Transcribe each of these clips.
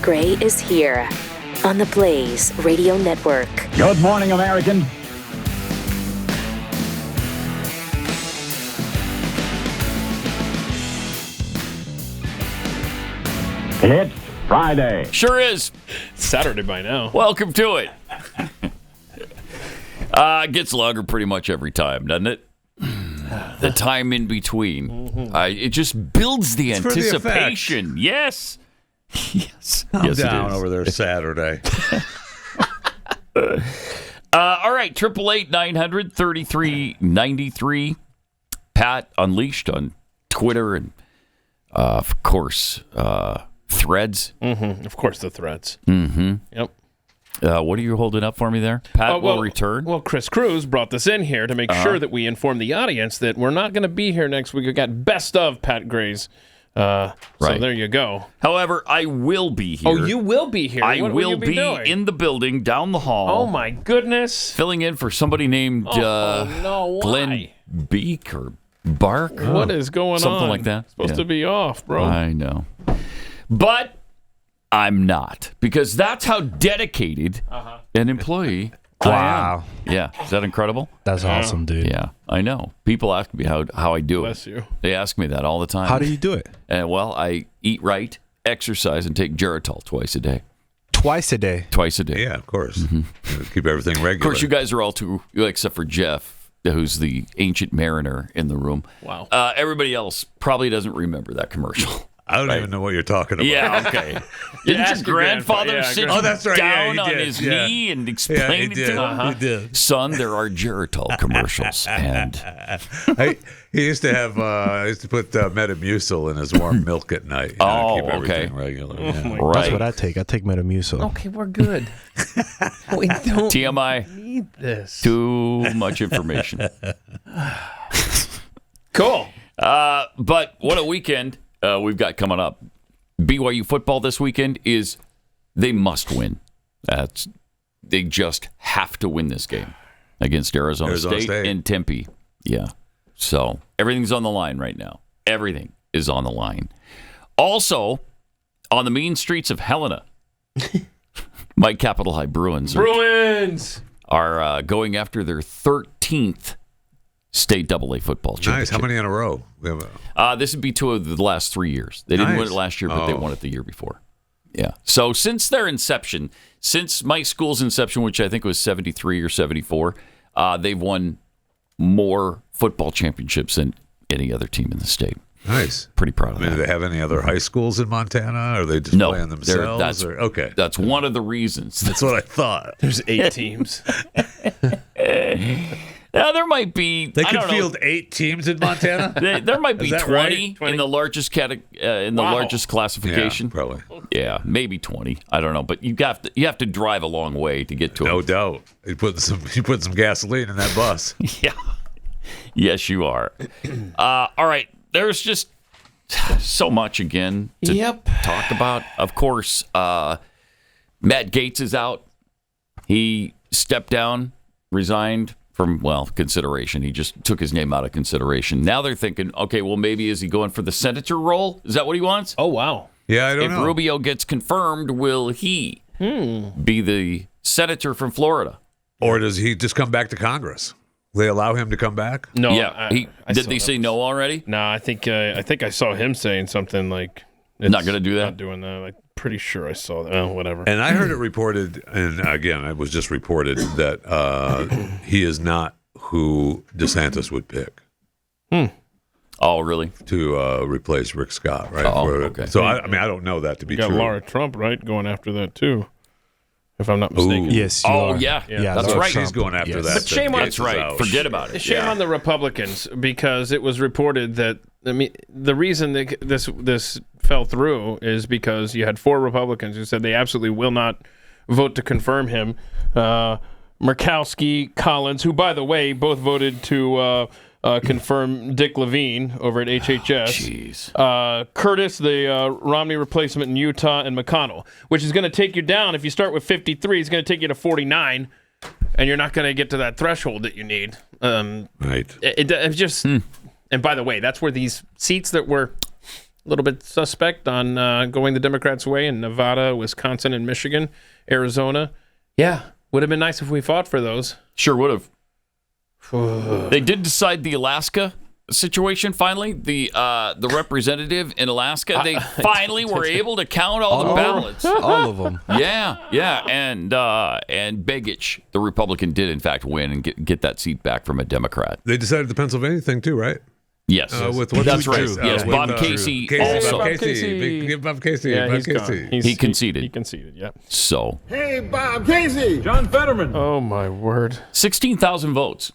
Pat Gray is here on the Blaze Radio Network. Good morning, American. It's Friday. Sure is. Saturday by now. Welcome to it. Gets longer pretty much every time, doesn't it? The time in between. It just builds the anticipation. Yes. Yes. I'm yes, down over there Saturday. All right. 888-900-3393. Pat Unleashed on Twitter and, of course, Threads. Of course, the threads. Yep. What are you holding up for me there? Pat will return. Well, Cruz brought this in here to make sure that we inform the audience that we're not going to be here next week. We got best of Pat Gray's. So there you go. However, I will be here. Oh, you will be here. I What will you be doing? in the building down the hall. Oh, my goodness. Filling in for somebody named no, why? Glenn Beek or Bark. What is going on? Something like that. Supposed to be off, bro. I know. But I'm not, because that's how dedicated an employee I am. Yeah. Is that incredible? That's awesome, dude. Yeah, I know. People ask me how I do Bless it. you. They ask me that all the time. How do you do it? Well, I eat right, exercise, and take Geritol twice a day. Twice a day? Twice a day. Yeah, of course. Keep everything regular. Of course, you guys are all too, except for Jeff, who's the ancient mariner in the room. Wow. Everybody else probably doesn't remember that commercial. I don't even know what you're talking about. Yeah, okay. Didn't ask your your grandfather grandpa- sit Oh, that's right. down Yeah, he on did. his Yeah. knee and Yeah, explain he it did. to him? He did. Son, there are Geritol commercials. And He used to have. Used to put Metamucil in his warm milk at night. Oh, keep everything okay. regular. Oh, Yeah. my right. That's what I take. I take Metamucil. Okay, we're good. We don't TMI, need this. too much information. Cool. But what a weekend we've got coming up. BYU football this weekend is they must win. They just have to win this game against Arizona State and Tempe. Yeah. So everything's on the line right now. Everything is on the line. Also, on the mean streets of Helena, my Capital High Bruins are going after their 13th state AA football championship. Nice. How many in a row? We have this would be 2 of the last 3 years. They didn't win it last year, but they won it the year before. Yeah. So since their inception, since my school's inception, which I think was 73 or 74, they've won more football championships than any other team in the state. Nice. Pretty proud of Do that. they have any other high schools in Montana? Or are they just playing themselves? Okay. That's one of the reasons. That's what I thought. There's 8 teams. Now, there might be. They I could don't know. field 8 teams in Montana? There might be Is that 20, right? in the largest largest classification. Yeah, probably. Yeah, maybe 20. I don't know, but you have to drive a long way to get to No it. doubt. You put some gasoline in that bus. Yeah. Yes, you are. All right. There's just so much again to talk about. Of course, Matt Gaetz is out. He stepped down, resigned from, consideration. He just took his name out of consideration. Now they're thinking, okay, well, maybe is he going for the senator role? Is that what he wants? Oh, wow. Yeah, I don't know. If Rubio gets confirmed, will he be the senator from Florida? Or does he just come back to Congress? They allow him to come back? No. Yeah. Did they say no already? No, I think I saw him saying something like, Not going to do that? Not doing that. I'm pretty sure I saw that. Whatever. And I heard it reported, and again, it was just reported that he is not who DeSantis would pick. Oh, really? To replace Rick Scott, right? Oh, okay. So, I don't know that to be You got true. Laura Trump, right, going after that, too, if I'm not mistaken. Ooh. Yes, you are. Yeah. That's So if right. she's going after that. But shame on- Gaetz That's is right. out. Forget about it. Shame on the Republicans, because it was reported that, the reason that this fell through is because you had 4 Republicans who said they absolutely will not vote to confirm him. Murkowski, Collins, who, by the way, both voted to confirm Dick Levine over at HHS. Curtis, the Romney replacement in Utah, and McConnell, which is going to take you down. If you start with 53, it's going to take you to 49, and you're not going to get to that threshold that you need. Right. It's just... And by the way, that's where these seats that were little bit suspect on going the Democrats' way in Nevada, Wisconsin, and Michigan, Arizona. Yeah, would have been nice if we fought for those. Sure would have. They did decide the Alaska situation finally. The representative in Alaska, they finally were able to count all the ballots. All of them. Yeah. And Begich, the Republican, did in fact win and get that seat back from a Democrat. They decided the Pennsylvania thing too, right? Yes. That's right. Yes, with, Bob Casey also. Bob Casey. Give Bob Casey. Yeah, Bob he's Casey. gone. He conceded. He conceded, yeah. So. Hey, Bob Casey. John Fetterman. Oh, my word. 16,000 votes.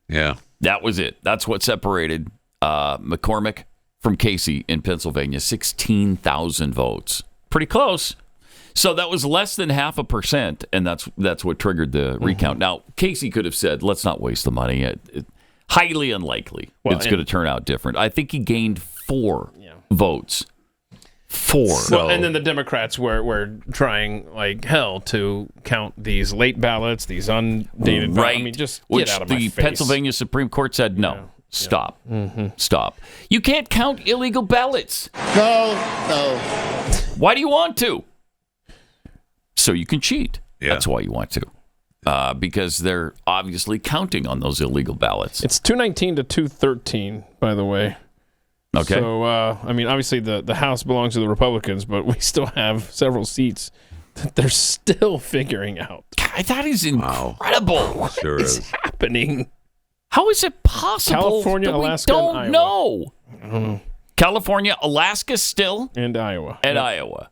Yeah. That was it. That's what separated McCormick from Casey in Pennsylvania. 16,000 votes. Pretty close. So that was less than 0.5%, and that's what triggered the recount. Now, Casey could have said, let's not waste the money. Highly unlikely it's going to turn out different. I think he gained 4 votes. 4. Well, and then the Democrats were trying like hell to count these late ballots, these undated ballots. Right. I mean, just Which get out of my the face. Pennsylvania Supreme Court said, no, stop. Stop. You can't count illegal ballots. No. Why do you want to? So you can cheat. Yeah. That's why you want to. Because they're obviously counting on those illegal ballots. It's 219 to 213, by the way. Okay. So, I mean, obviously the House belongs to the Republicans, but we still have several seats that they're still figuring out. God, that is incredible. Sure What is. is happening? How is it possible California, that Alaska, we and don't Iowa. know? I don't know. California, Alaska still, And Iowa. and Iowa.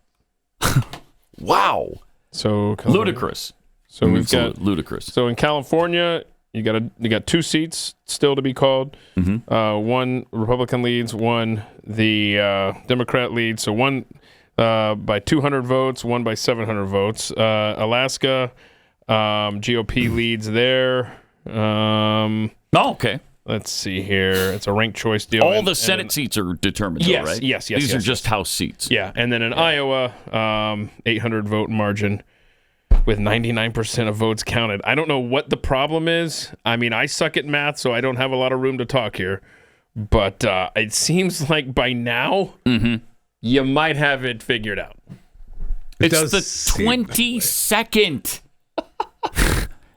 Wow. So Ludicrous. So we've got ludicrous. So in California, you got 2 seats still to be called. One Republican leads, one the Democrat leads. So one by 200 votes, one by 700 votes. Alaska, GOP leads there. Okay. Let's see here. It's a ranked choice deal. All the Senate seats are determined, Yes, though, right? yes. These are just House seats. Yeah, and then in Iowa, 800 vote margin with 99% of votes counted. I don't know what the problem is. I mean, I suck at math, so I don't have a lot of room to talk here. But it seems like by now, you might have it figured out. It's the 22nd.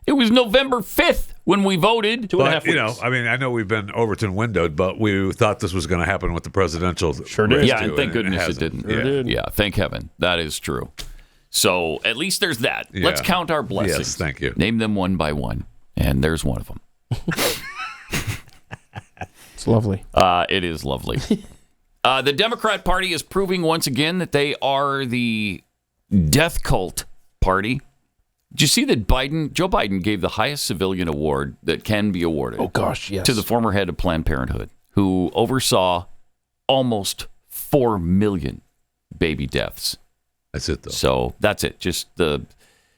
It was November 5th when we voted. 2.5 But, weeks. I know we've been Overton windowed, but we thought this was going to happen with the presidential. Sure did. race, Yeah, too, and thank goodness it hasn't. didn't. Yeah. Yeah, thank heaven. That is true. So at least there's that. Yeah. Let's count our blessings. Yes, thank you. Name them one by one. And there's one of them. It's lovely. It is lovely. The Democrat Party is proving once again that they are the death cult party. Did you see that Joe Biden gave the highest civilian award that can be awarded Oh, gosh, yes. to the former head of Planned Parenthood, who oversaw almost 4 million baby deaths. That's it, though. So that's it.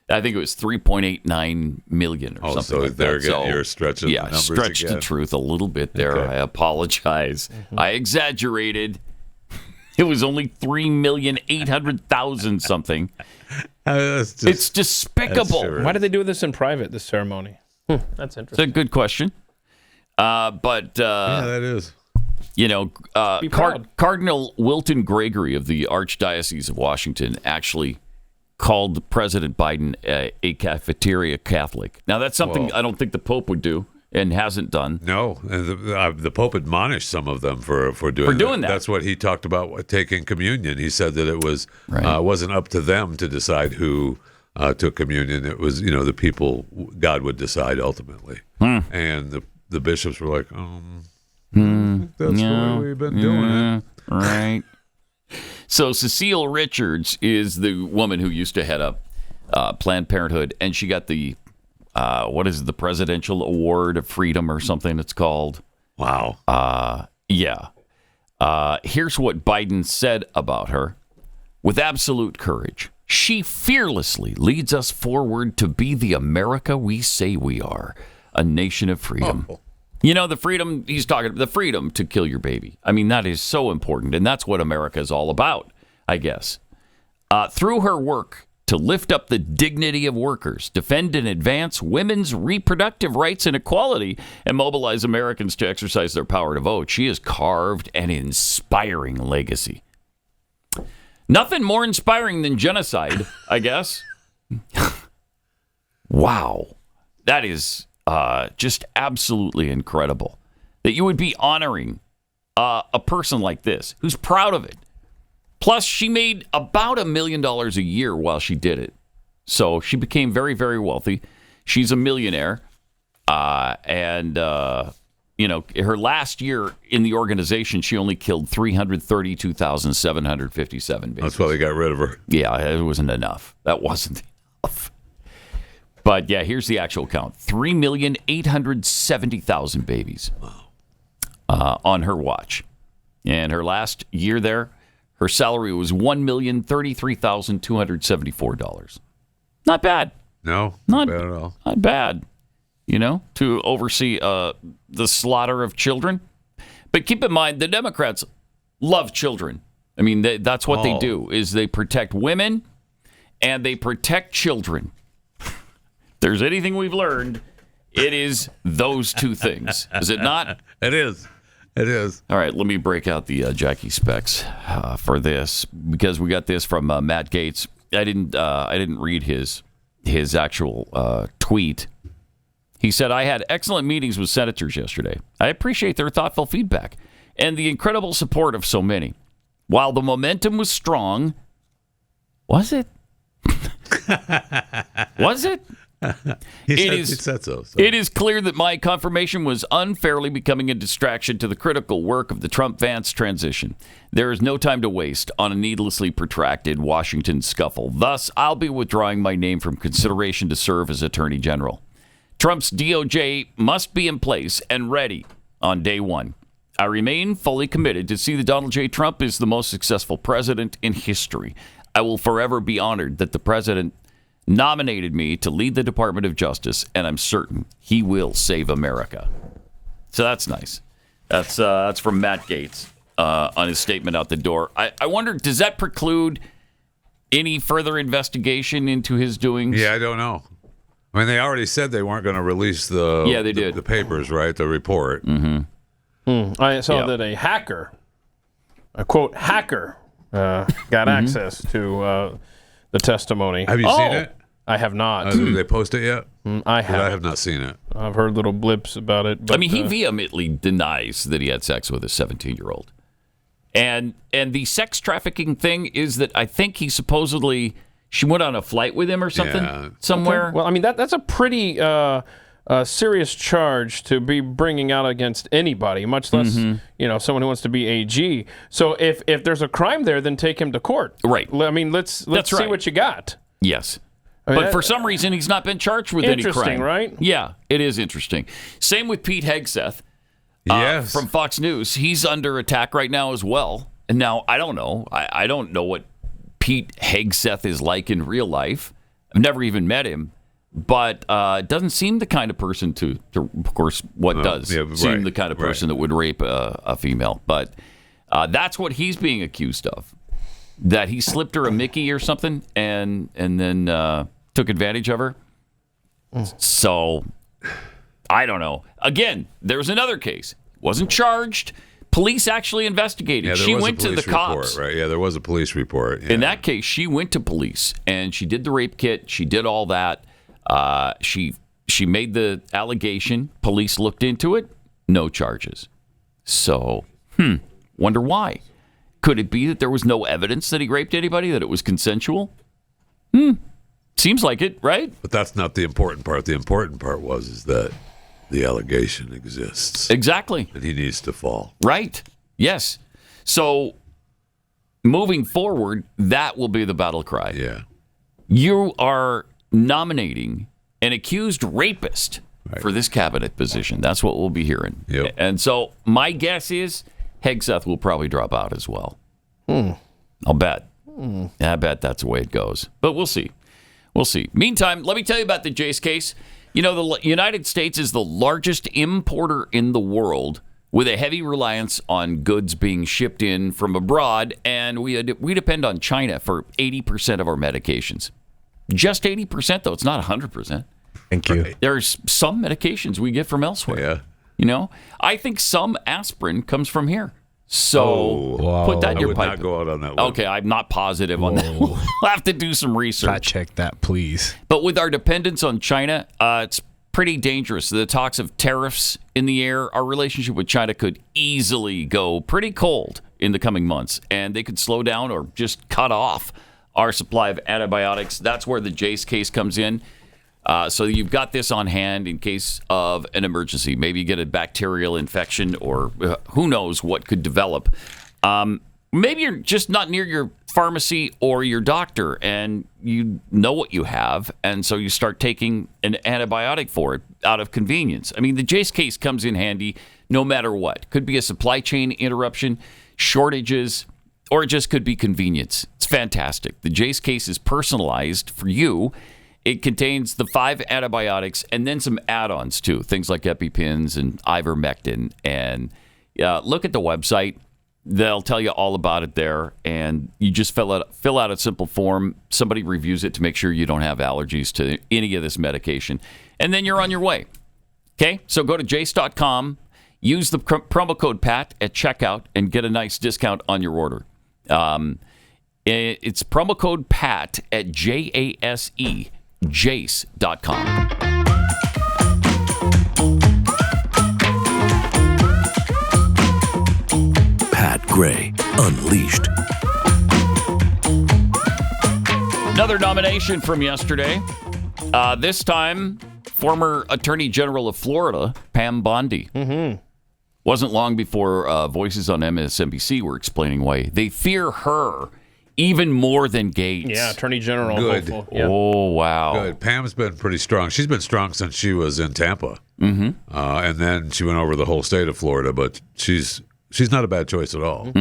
I think it was 3.89 million or something so like they're that. getting, you're stretching the numbers stretched again. the truth a little bit there. Okay. I apologize. I exaggerated. It was only 3,800,000 something. It's despicable. Why did they do this in private, this ceremony? That's It's interesting. a good question. Yeah, that is. Be proud. Cardinal Wilton Gregory of the Archdiocese of Washington actually called President Biden a cafeteria Catholic. Now, that's something I don't think the Pope would do and hasn't done. No, and the Pope admonished some of them for doing that. That's what he talked about taking communion. He said that it was wasn't up to them to decide who took communion. It was the people. God would decide ultimately. And the bishops were like, that's the way we've been doing it. Right. So Cecile Richards is the woman who used to head up Planned Parenthood, and she got the the Presidential Award of Freedom or something it's called. Wow. Yeah. Here's what Biden said about her. With absolute courage, she fearlessly leads us forward to be the America we say we are, a nation of freedom. The freedom he's talking about, the freedom to kill your baby. I mean, that is so important, and that's what America is all about, I guess. Through her work to lift up the dignity of workers, defend and advance women's reproductive rights and equality, and mobilize Americans to exercise their power to vote. She has carved an inspiring legacy. Nothing more inspiring than genocide, I guess. Wow. That is just absolutely incredible. That you would be honoring a person like this, who's proud of it. Plus, she made about $1 million a year while she did it. So she became very, very wealthy. She's a millionaire. Her last year in the organization, she only killed 332,757 babies. That's why they got rid of her. Yeah, it wasn't enough. That wasn't enough. But yeah, here's the actual count. 3,870,000 babies on her watch. And her last year there, her salary was $1,033,274. Not bad. No, not bad at all. Not bad, to oversee the slaughter of children. But keep in mind, the Democrats love children. I mean, that's what they do, is they protect women and they protect children. If there's anything we've learned, it is those two things. Is it not? It is. It is. All right, let me break out the Jackie specs for this, because we got this from Matt Gaetz. I didn't read his actual tweet. He said, I had excellent meetings with senators yesterday. I appreciate their thoughtful feedback and the incredible support of so many. While the momentum was strong, was it? Was it? He said so. It is clear that my confirmation was unfairly becoming a distraction to the critical work of the Trump-Vance transition. There is no time to waste on a needlessly protracted Washington scuffle. Thus, I'll be withdrawing my name from consideration to serve as Attorney General. Trump's DOJ must be in place and ready on day one. I remain fully committed to see that Donald J. Trump is the most successful president in history. I will forever be honored that the president nominated me to lead the Department of Justice, and I'm certain he will save America. So that's nice. That's from Matt Gaetz on his statement out the door. I wonder, does that preclude any further investigation into his doings? Yeah, I don't know. I mean, they already said they weren't going to release the papers, right? The report. Mm-hmm. I saw that a hacker, a quote hacker, got access to the testimony. Have you seen it? I have not. Did they post it yet? I have not seen it. I've heard little blips about it. But, I mean, he vehemently denies that he had sex with a 17-year-old. And the sex trafficking thing is that I think she went on a flight with him or something somewhere. Okay. Well, I mean, that's a pretty serious charge to be bringing out against anybody, much less someone who wants to be AG. So if there's a crime there, then take him to court. Right. I mean, let's see what you got. Yes. I mean, but for some reason, he's not been charged with any crime. Interesting, right? Yeah, it is interesting. Same with Pete Hegseth from Fox News. He's under attack right now as well. And now, I don't know. I don't know what Pete Hegseth is like in real life. I've never even met him. But doesn't seem the kind of person to of course, seem the kind of person that would rape a female. But that's what he's being accused of. That he slipped her a Mickey or something and then took advantage of her. So, I don't know. Again, there's another case. Wasn't charged. Police actually investigated. She went to the cops. Right? Yeah, there was a police report. Yeah. In that case, she went to police and she did the rape kit. She did all that. She made the allegation. Police looked into it. No charges. So, wonder why. Could it be that there was no evidence that he raped anybody, that it was consensual? Seems like it, right? But that's not the important part. The important part is that the allegation exists. Exactly. And he needs to fall. Right. Yes. So, moving forward, that will be the battle cry. Yeah. You are nominating an accused rapist for this cabinet position. That's what we'll be hearing. Yep. And so my guess is Hegseth will probably drop out as well. I'll bet. I bet that's the way it goes. But we'll see. We'll see. Meantime, let me tell you about the Jace case. You know, the United States is the largest importer in the world, with a heavy reliance on goods being shipped in from abroad, and we depend on China for 80% of our medications. Just 80%, though. It's not 100%. Thank you. There's some medications we get from elsewhere. Yeah. You know, I think some aspirin comes from here. So put that in your I would pipe. not go out on that limb. Okay, I'm not positive on that. We'll have to do some research. Fact check that, please. But with our dependence on China, it's pretty dangerous. The talks of tariffs in the air, our relationship with China could easily go pretty cold in the coming months, and they could slow down or just cut off our supply of antibiotics. That's where the Jace case comes in. So you've got this on hand in case of an emergency. Maybe you get a bacterial infection or who knows what could develop. Maybe you're just not near your pharmacy or your doctor and you know what you have, and so you start taking an antibiotic for it out of convenience. I mean, the Jace case comes in handy no matter what. Could be a supply chain interruption, shortages, or it just could be convenience. It's fantastic. The Jace case is personalized for you. It contains the 5 antibiotics and then some add-ons too, things like EpiPens and ivermectin. And look at the website. They'll tell you all about it there. And you just fill out a simple form. Somebody reviews it to make sure you don't have allergies to any of this medication. And then you're on your way. Okay? So go to jace.com, use the promo code PAT at checkout, and get a nice discount on your order. It's promo code PAT at JASE. Jace.com. Pat Gray Unleashed. Another nomination from yesterday. This time, former Attorney General of Florida, Pam Bondi. Wasn't long before voices on MSNBC were explaining why they fear her even more than Gaetz. Yeah, Attorney General. Good. Yeah. Oh, wow. Good. Pam's been pretty strong. She's been strong since she was in Tampa. And then she went over the whole state of Florida, but she's not a bad choice at all.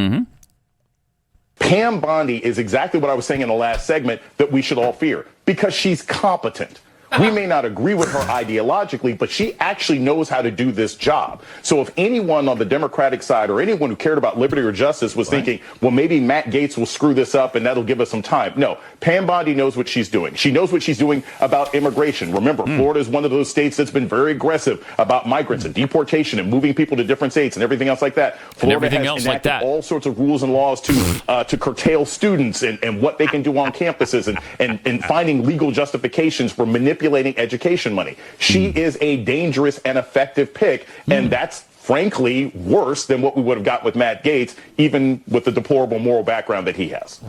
Pam Bondi is exactly what I was saying in the last segment that we should all fear, because she's competent. We may not agree with her ideologically, but she actually knows how to do this job. So if anyone on the Democratic side or anyone who cared about liberty or justice was thinking, well, maybe Matt Gaetz will screw this up and that'll give us some time. No, Pam Bondi knows what she's doing. She knows what she's doing about immigration. Remember, Florida is one of those states that's been very aggressive about migrants and deportation and moving people to different states and everything else like that. Florida has enacted all sorts of rules and laws to curtail students and what they can do on campuses and finding legal justifications for manipulating education money. She is a dangerous and effective pick, and that's frankly worse than what we would have got with Matt Gaetz, even with the deplorable moral background that he has.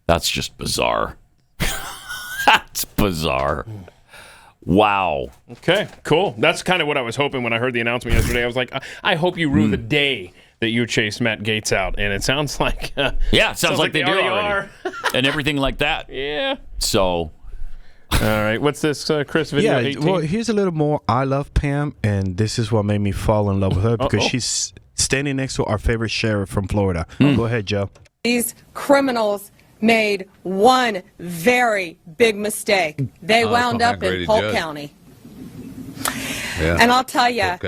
That's just bizarre. That's bizarre. Wow. Okay, cool. That's kind of what I was hoping when I heard the announcement yesterday. I was like, I hope you rue the day that you chased Matt Gaetz out. And it sounds like... yeah, it sounds like they do already. Are. And everything like that. Yeah. So... All right, what's this, Kris, video 18? Well, here's a little more. I love Pam, and this is what made me fall in love with her, because she's standing next to our favorite sheriff from Florida. Go ahead, Joe. These criminals made one very big mistake. They wound up in Polk County. Yeah. And I'll tell you,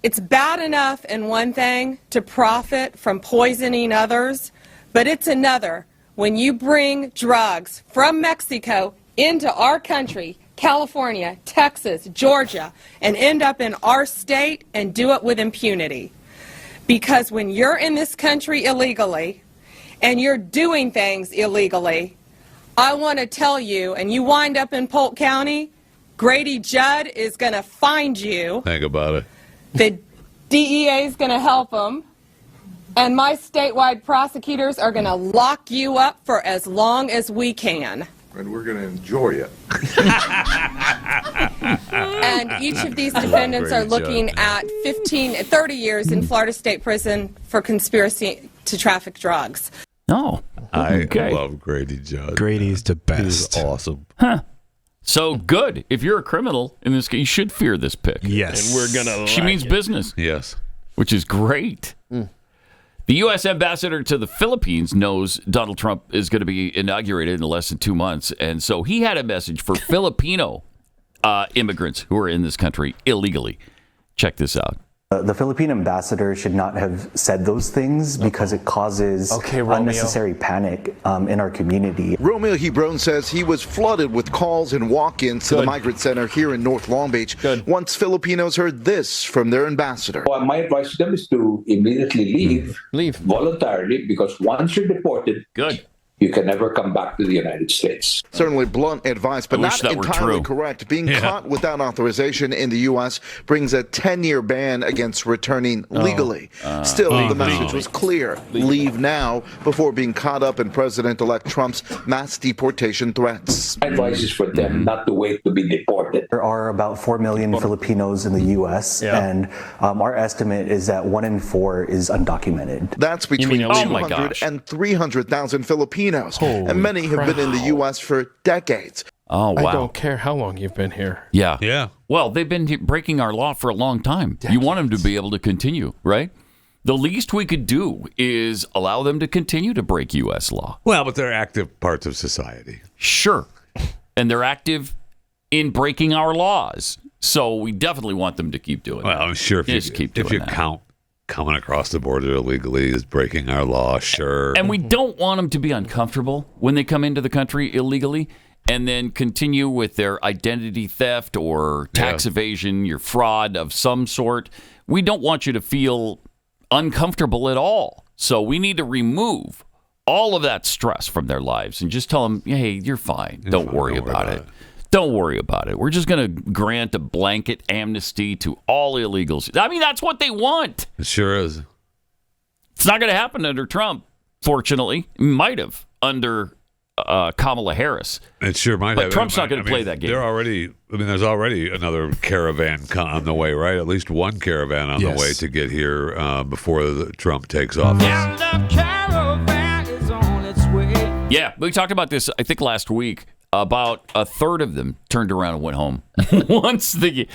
it's bad enough in one thing to profit from poisoning others, but it's another when you bring drugs from Mexico into our country, California, Texas, Georgia, and end up in our state and do it with impunity. Because when you're in this country illegally and you're doing things illegally, I want to tell you, and you wind up in Polk County, Grady Judd is going to find you. Think about it. The DEA is going to help them. And my statewide prosecutors are going to lock you up for as long as we can. And we're going to enjoy it. And each of these defendants are looking at 30 years in Florida State Prison for conspiracy to traffic drugs. Oh, I love Grady Judd. Grady's the best. He's awesome. Huh. So good. If you're a criminal in this case, you should fear this pick. Yes. And we're going to She means business. Yes. Which is great. The U.S. ambassador to the Philippines knows Donald Trump is going to be inaugurated in less than 2 months. And so he had a message for Filipino immigrants who are in this country illegally. Check this out. The Philippine ambassador should not have said those things because it causes unnecessary panic in our community. Romeo Hebron says he was flooded with calls and walk-ins to the migrant center here in North Long Beach once Filipinos heard this from their ambassador. Well, my advice to them is to immediately leave voluntarily, because once you're deported, you can never come back to the United States. Certainly blunt advice, but not entirely correct. Being caught without authorization in the U.S. brings a 10-year ban against returning legally. Still, the message was clear. Leave now before being caught up in President-elect Trump's mass deportation threats. My advice is for them not to wait to be deported. There are about 4 million Filipinos in the U.S., and our estimate is that 1 in 4 is undocumented. That's between 200 and 300,000 Filipinos. And many have been in the U.S. for decades. Oh, wow. I don't care how long you've been here. Yeah. Well, they've been breaking our law for a long time. Decades. You want them to be able to continue, right? The least we could do is allow them to continue to break U.S. law. Well, but they're active parts of society. Sure. And they're active in breaking our laws. So we definitely want them to keep doing that. Well, I'm sure if you count coming across the border illegally is breaking our law, sure. And we don't want them to be uncomfortable when they come into the country illegally and then continue with their identity theft or tax evasion, your fraud of some sort. We don't want you to feel uncomfortable at all. So we need to remove all of that stress from their lives and just tell them, hey, you're fine. Don't worry about it. Don't worry about it. We're just going to grant a blanket amnesty to all illegals. I mean, that's what they want. It sure is. It's not going to happen under Trump, fortunately. It might have under Kamala Harris. It sure might have. But Trump's not going to play that game. There's already another caravan on the way, right? At least one caravan on the way to get here before Trump takes office. Yeah, we talked about this, I think, last week. About a third of them turned around and went home once the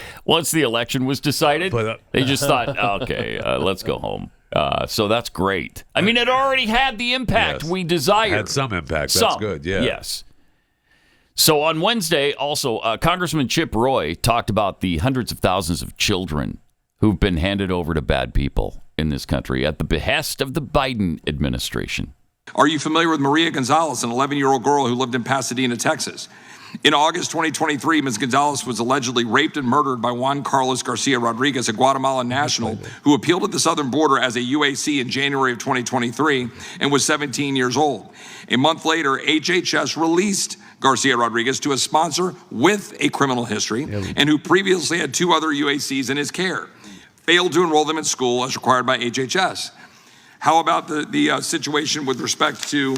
election was decided. They just thought, okay, let's go home. So that's great. I mean, it already had the impact we desired. Had some impact. That's good. Yeah. Yes. So on Wednesday, also, Congressman Chip Roy talked about the hundreds of thousands of children who've been handed over to bad people in this country at the behest of the Biden administration. Are you familiar with Maria Gonzalez, an 11-year-old girl who lived in Pasadena, Texas? In August 2023, Ms. Gonzalez was allegedly raped and murdered by Juan Carlos Garcia Rodriguez, a Guatemalan national who appealed at the southern border as a UAC in January of 2023 and was 17 years old. A month later, HHS released Garcia Rodriguez to a sponsor with a criminal history and who previously had 2 other UACs in his care, failed to enroll them in school as required by HHS. How about the situation with respect to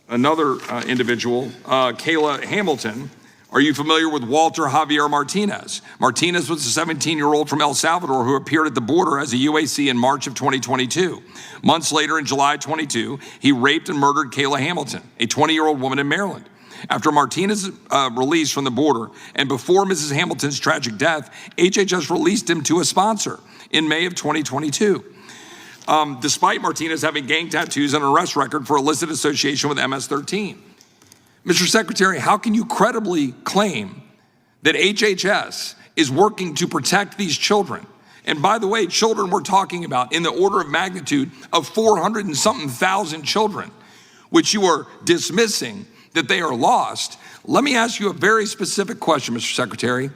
another individual, Kayla Hamilton? Are you familiar with Walter Javier Martinez? Martinez was a 17-year-old from El Salvador who appeared at the border as a UAC in March of 2022. Months later, in July 22, he raped and murdered Kayla Hamilton, a 20-year-old woman in Maryland. After Martinez's release from the border and before Mrs. Hamilton's tragic death, HHS released him to a sponsor in May of 2022. Despite Martinez having gang tattoos and an arrest record for illicit association with MS-13. Mr. Secretary, how can you credibly claim that HHS is working to protect these children? And by the way, children we're talking about in the order of magnitude of 400 and something thousand children, which you are dismissing that they are lost. Let me ask you a very specific question, Mr. Secretary.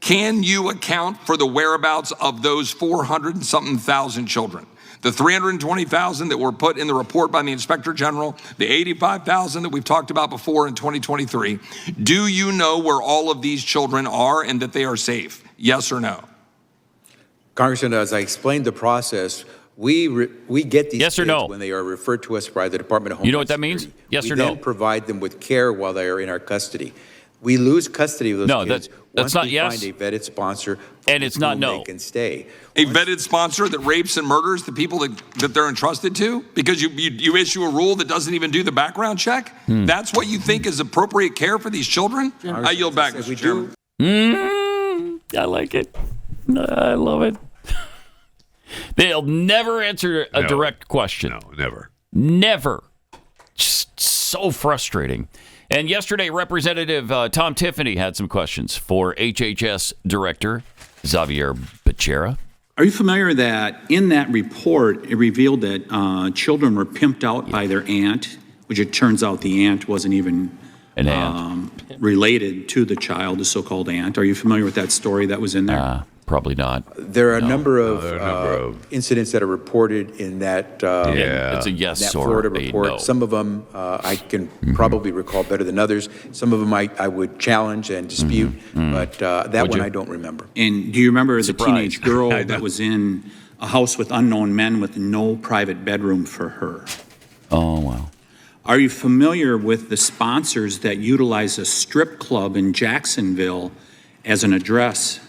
Can you account for the whereabouts of those 400 and something thousand children? The 320,000 that were put in the report by the Inspector General, the 85,000 that we've talked about before in 2023. Do you know where all of these children are and that they are safe? Yes or no? Congressman, as I explained the process, we get these yes or no when they are referred to us by the Department of Homeland Security. You know what that means? Yes or no? We then provide them with care while they are in our custody. We lose custody of those kids that's not yes. Find a vetted sponsor, and it's not no. They can stay. A vetted sponsor that rapes and murders the people that they're entrusted to because you issue a rule that doesn't even do the background check. That's what you think is appropriate care for these children. I yield back, Mr. Chairman. I like it. I love it. They'll never answer a direct question. No, never. Never. Just so frustrating. And yesterday, Representative Tom Tiffany had some questions for HHS Director Xavier Becerra. Are you familiar that in that report, it revealed that children were pimped out by their aunt, which it turns out the aunt wasn't even an aunt related to the child, the so-called aunt. Are you familiar with that story that was in there? Probably not. There are a number of incidents that are reported in that. It's a yes that or Florida a report. no. Some of them I can probably recall better than others. Some of them I would challenge and dispute, but that one I don't remember. And do you remember the teenage girl that was in a house with unknown men with no private bedroom for her? Oh, wow. Are you familiar with the sponsors that utilize a strip club in Jacksonville as an address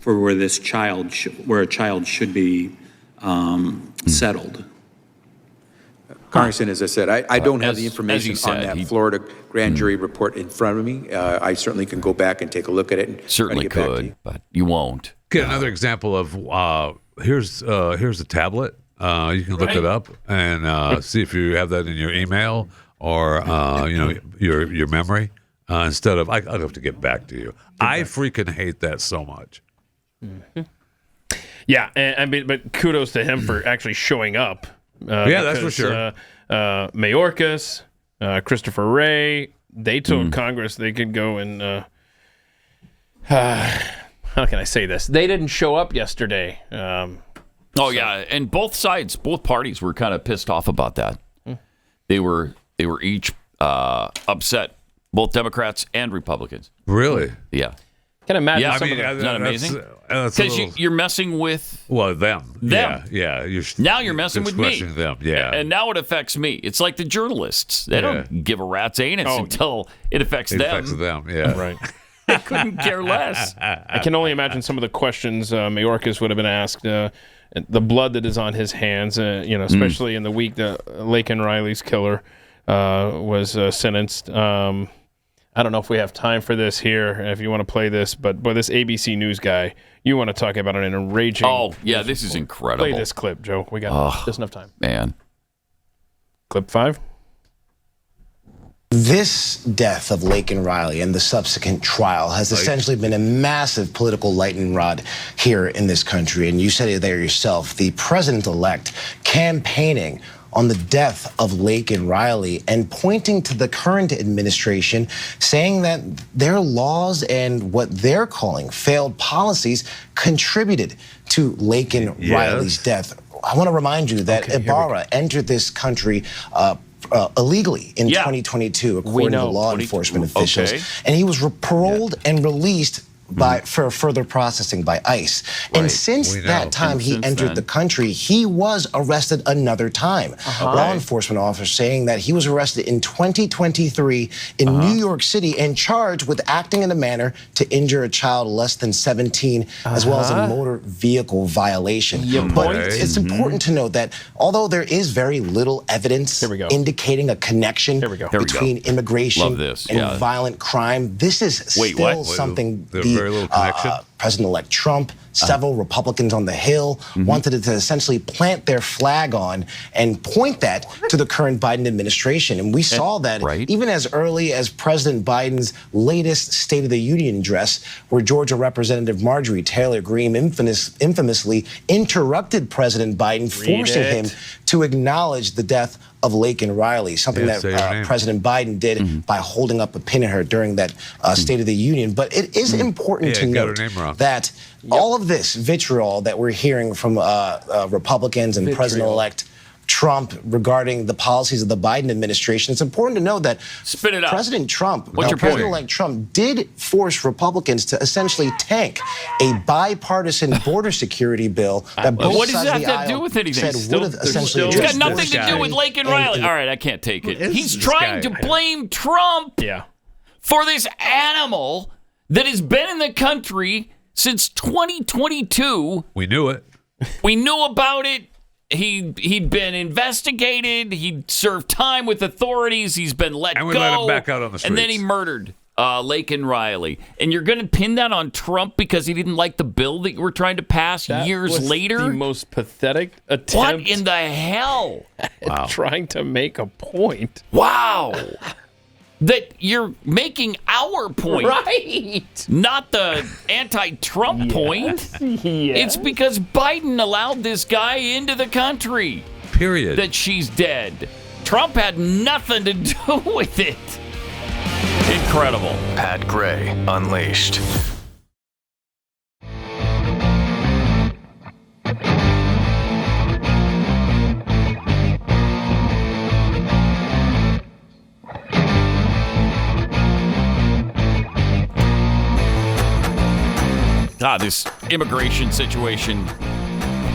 for where this child, where a child should be settled? Congressman, as I said, I don't have the information on that Florida grand jury report in front of me. I certainly can go back and take a look at it. And certainly could, but you won't. Get another example of here's a tablet. You can look it up and see if you have that in your email or your memory. Instead of I'll have to get back to you. I freaking hate that so much. Mm-hmm. Yeah, but kudos to him for actually showing up. That's for sure. Mayorkas, Christopher Wray, they told Congress they could go and how can I say this? They didn't show up yesterday. Yeah, and both parties were kind of pissed off about that. They were each upset, both Democrats and Republicans. Really? Yeah. Can I imagine some of them? Isn't that amazing? Because you're messing with them. Yeah. Now you're messing with me. Them. Yeah. And now it affects me. It's like the journalists. They don't give a rat's anus until it affects them. It affects them, yeah. Right. They couldn't care less. I can only imagine some of the questions Mayorkas would have been asked. The blood that is on his hands, especially in the week that Laken Riley's killer was sentenced. I don't know if we have time for this here, if you want to play this, but boy, this ABC News guy, you want to talk about an enraging... Oh, yeah, this is incredible. Play this clip, Joe. We got just enough time. Man. Clip 5. This death of Laken Riley and the subsequent trial has essentially been a massive political lightning rod here in this country. And you said it there yourself, the president-elect campaigning on the death of Laken Riley and pointing to the current administration, saying that their laws and what they're calling failed policies contributed to Laken Riley's death. I want to remind you that Ibarra entered this country illegally in 2022, according to law enforcement officials. And he was paroled and released for further processing by ICE. And since that time he entered the country, he was arrested another time. Law enforcement officers saying that he was arrested in 2023 in New York City and charged with acting in a manner to injure a child less than 17, as well as a motor vehicle violation. But it's important to note that although there is very little evidence indicating a connection between immigration and violent crime, this is still something very little connection. President-elect Trump, several Republicans on the Hill wanted to essentially plant their flag on and point that to the current Biden administration. And we saw that even as early as President Biden's latest State of the Union address, where Georgia Representative Marjorie Taylor Greene infamously interrupted President Biden, forcing him to acknowledge the death of Laken Riley, something that President Biden did by holding up a pin in her during that State of the Union. But it is important to note that all of this vitriol that we're hearing from Republicans and President-elect Trump regarding the policies of the Biden administration, it's important to know that President Trump, President-elect Trump, did force Republicans to essentially tank a bipartisan border security bill that both sides of the aisle said would have essentially it's got nothing to do with Laken Riley. All right, I can't take it. He's trying to blame Trump for this animal that has been in the country since 2022. We knew it. We knew about it. He'd been investigated. He'd served time with authorities. He's been let go. And we let him back out on the streets. And then he murdered Laken Riley. And you're going to pin that on Trump because he didn't like the bill that you were trying to pass years later? The most pathetic attempt. What in the hell? Trying to make a point. Wow. that you're making our point. Right. Not the anti-Trump point. It's because Biden allowed this guy into the country. Period. That she's dead. Trump had nothing to do with it. Incredible. Pat Gray Unleashed. This immigration situation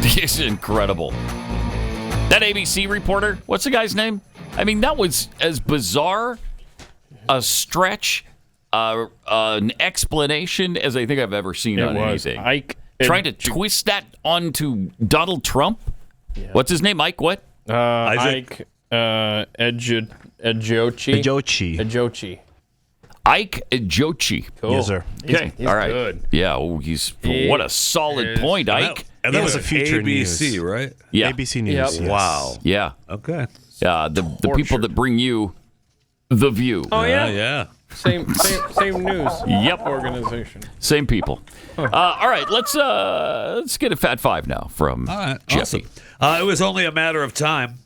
is incredible. That ABC reporter, what's the guy's name? I mean, that was as bizarre a stretch, an explanation as I think I've ever seen on anything. Trying to twist that onto Donald Trump? Yeah. What's his name? Ike what? Ike Ejochi. Ike Ejochi. Cool. Yes, sir. Okay. He's all right. good. Yeah. what a solid point, Ike. And that was a feature ABC, news. Right? Yeah. ABC News. Yep. Yes. Wow. Yeah. Okay. The people that bring you The View. Oh, yeah? Yeah. Same news. Yep. Organization. Same people. All right. Let's get a Fat Five now from Jeffy. Awesome. It was only a matter of time.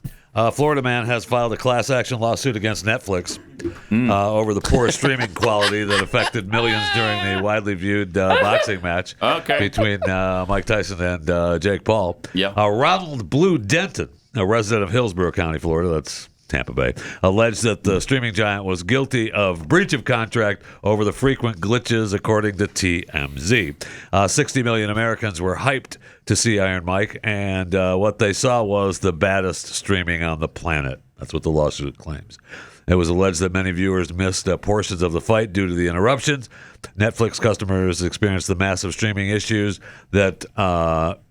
Florida man has filed a class action lawsuit against Netflix over the poor streaming quality that affected millions during the widely viewed boxing match between Mike Tyson and Jake Paul. Yeah. Ronald Blue Denton, a resident of Hillsborough County, Florida, that's Tampa Bay, alleged that the streaming giant was guilty of breach of contract over the frequent glitches, according to TMZ. 60 million Americans were hyped to see Iron Mike, and what they saw was the baddest streaming on the planet. That's what the lawsuit claims. It was alleged that many viewers missed portions of the fight due to the interruptions. Netflix customers experienced the massive streaming issues that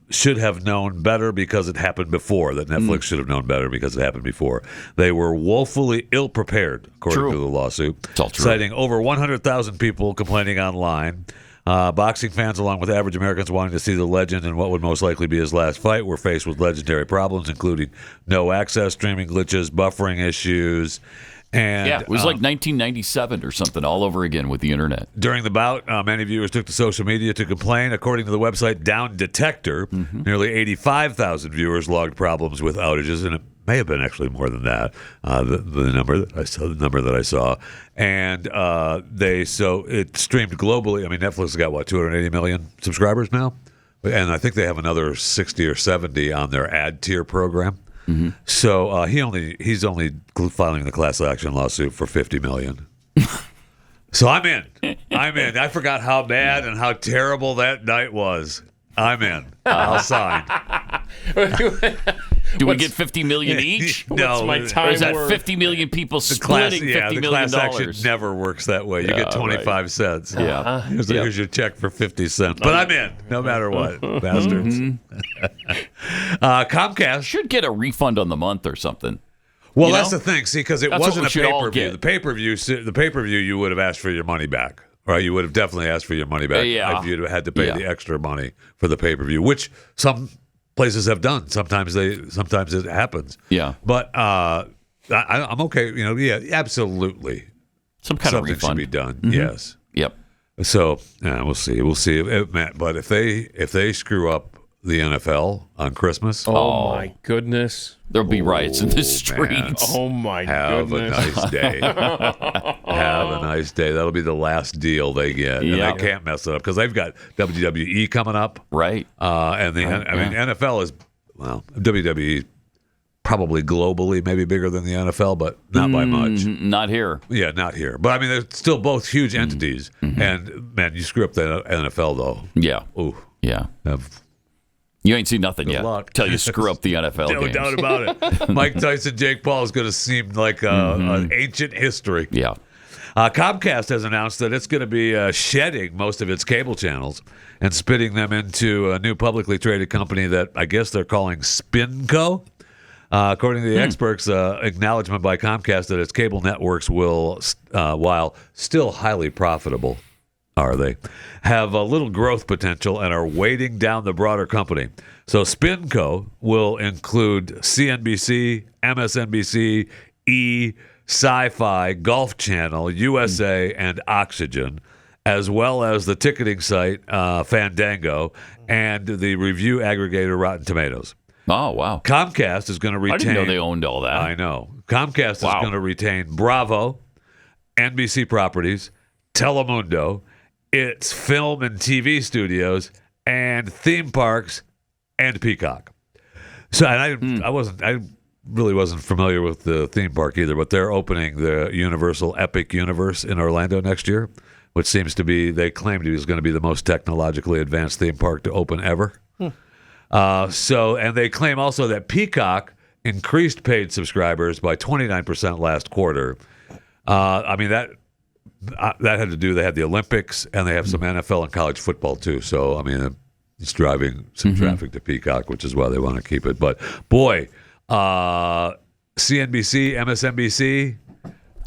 should have known better because it happened before. That Netflix should have known better because it happened before. They were woefully ill-prepared, according to the lawsuit, it's all true. Citing over 100,000 people complaining online. Boxing fans, along with average Americans wanting to see the legend in what would most likely be his last fight, were faced with legendary problems, including no access, streaming glitches, buffering issues. And, it was like 1997 or something all over again with the internet. During the bout, many viewers took to social media to complain. According to the website Down Detector, nearly 85,000 viewers logged problems with outages, and it may have been actually more than that. The number that I saw, and it streamed globally. I mean, Netflix has got 280 million subscribers now, and I think they have another 60 or 70 on their ad tier program. So he's only filing the class action lawsuit for $50 million. So I'm in. I forgot how bad and how terrible that night was. I'm in. I'll sign. Do we get $50 million each? No. My time or is that worth? 50 million people splitting $50 million? The class action never works that way. You get 25 cents. Yeah. Here's your check for 50 cents. But I'm in, no matter what, bastards. Comcast should get a refund on the month or something. Well, that's the thing. See, because it wasn't a pay-per-view. The pay-per-view, you would have asked for your money back. Right, you would have definitely asked for your money back if you'd had to pay the extra money for the pay-per-view, which some places have done. Sometimes it happens. Yeah, but I'm okay. Absolutely. Something of refund should be done. Yes. Yep. So we'll see. But if they screw up the NFL on Christmas, oh my goodness, there'll be riots in the streets. Man. Oh my goodness. Have a nice day. Have a nice day. That'll be the last deal they get, and they can't mess it up because they've got WWE coming up, right? And NFL is WWE probably globally maybe bigger than the NFL, but not by much. Not here. Yeah, not here. But I mean, they're still both huge entities. And man, you screw up the NFL though. Yeah. Ooh. Yeah. You ain't seen nothing yet until you screw up the NFL no games. doubt about it. Mike Tyson, Jake Paul is going to seem like an ancient history. Yeah. Comcast has announced that it's going to be shedding most of its cable channels and spitting them into a new publicly traded company that I guess they're calling SpinCo. According to the experts, acknowledgement by Comcast that its cable networks will, while still highly profitable, have a little growth potential and are weighting down the broader company. So SpinCo will include CNBC, MSNBC, E!, Sci-Fi, Golf Channel, USA, and Oxygen, as well as the ticketing site Fandango and the review aggregator Rotten Tomatoes. Oh, wow. Comcast is going to retain... I didn't know they owned all that. I know. Comcast is going to retain Bravo, NBC Properties, Telemundo, its film and TV studios, and theme parks, and Peacock. So, and I really wasn't familiar with the theme park either, but they're opening the Universal Epic Universe in Orlando next year, which seems to be, they claimed it was going to be the most technologically advanced theme park to open ever. And they claim also that Peacock increased paid subscribers by 29% last quarter. That had to do, they had the Olympics and they have some NFL and college football too. So, it's driving some traffic to Peacock, which is why they want to keep it. But boy, CNBC, MSNBC.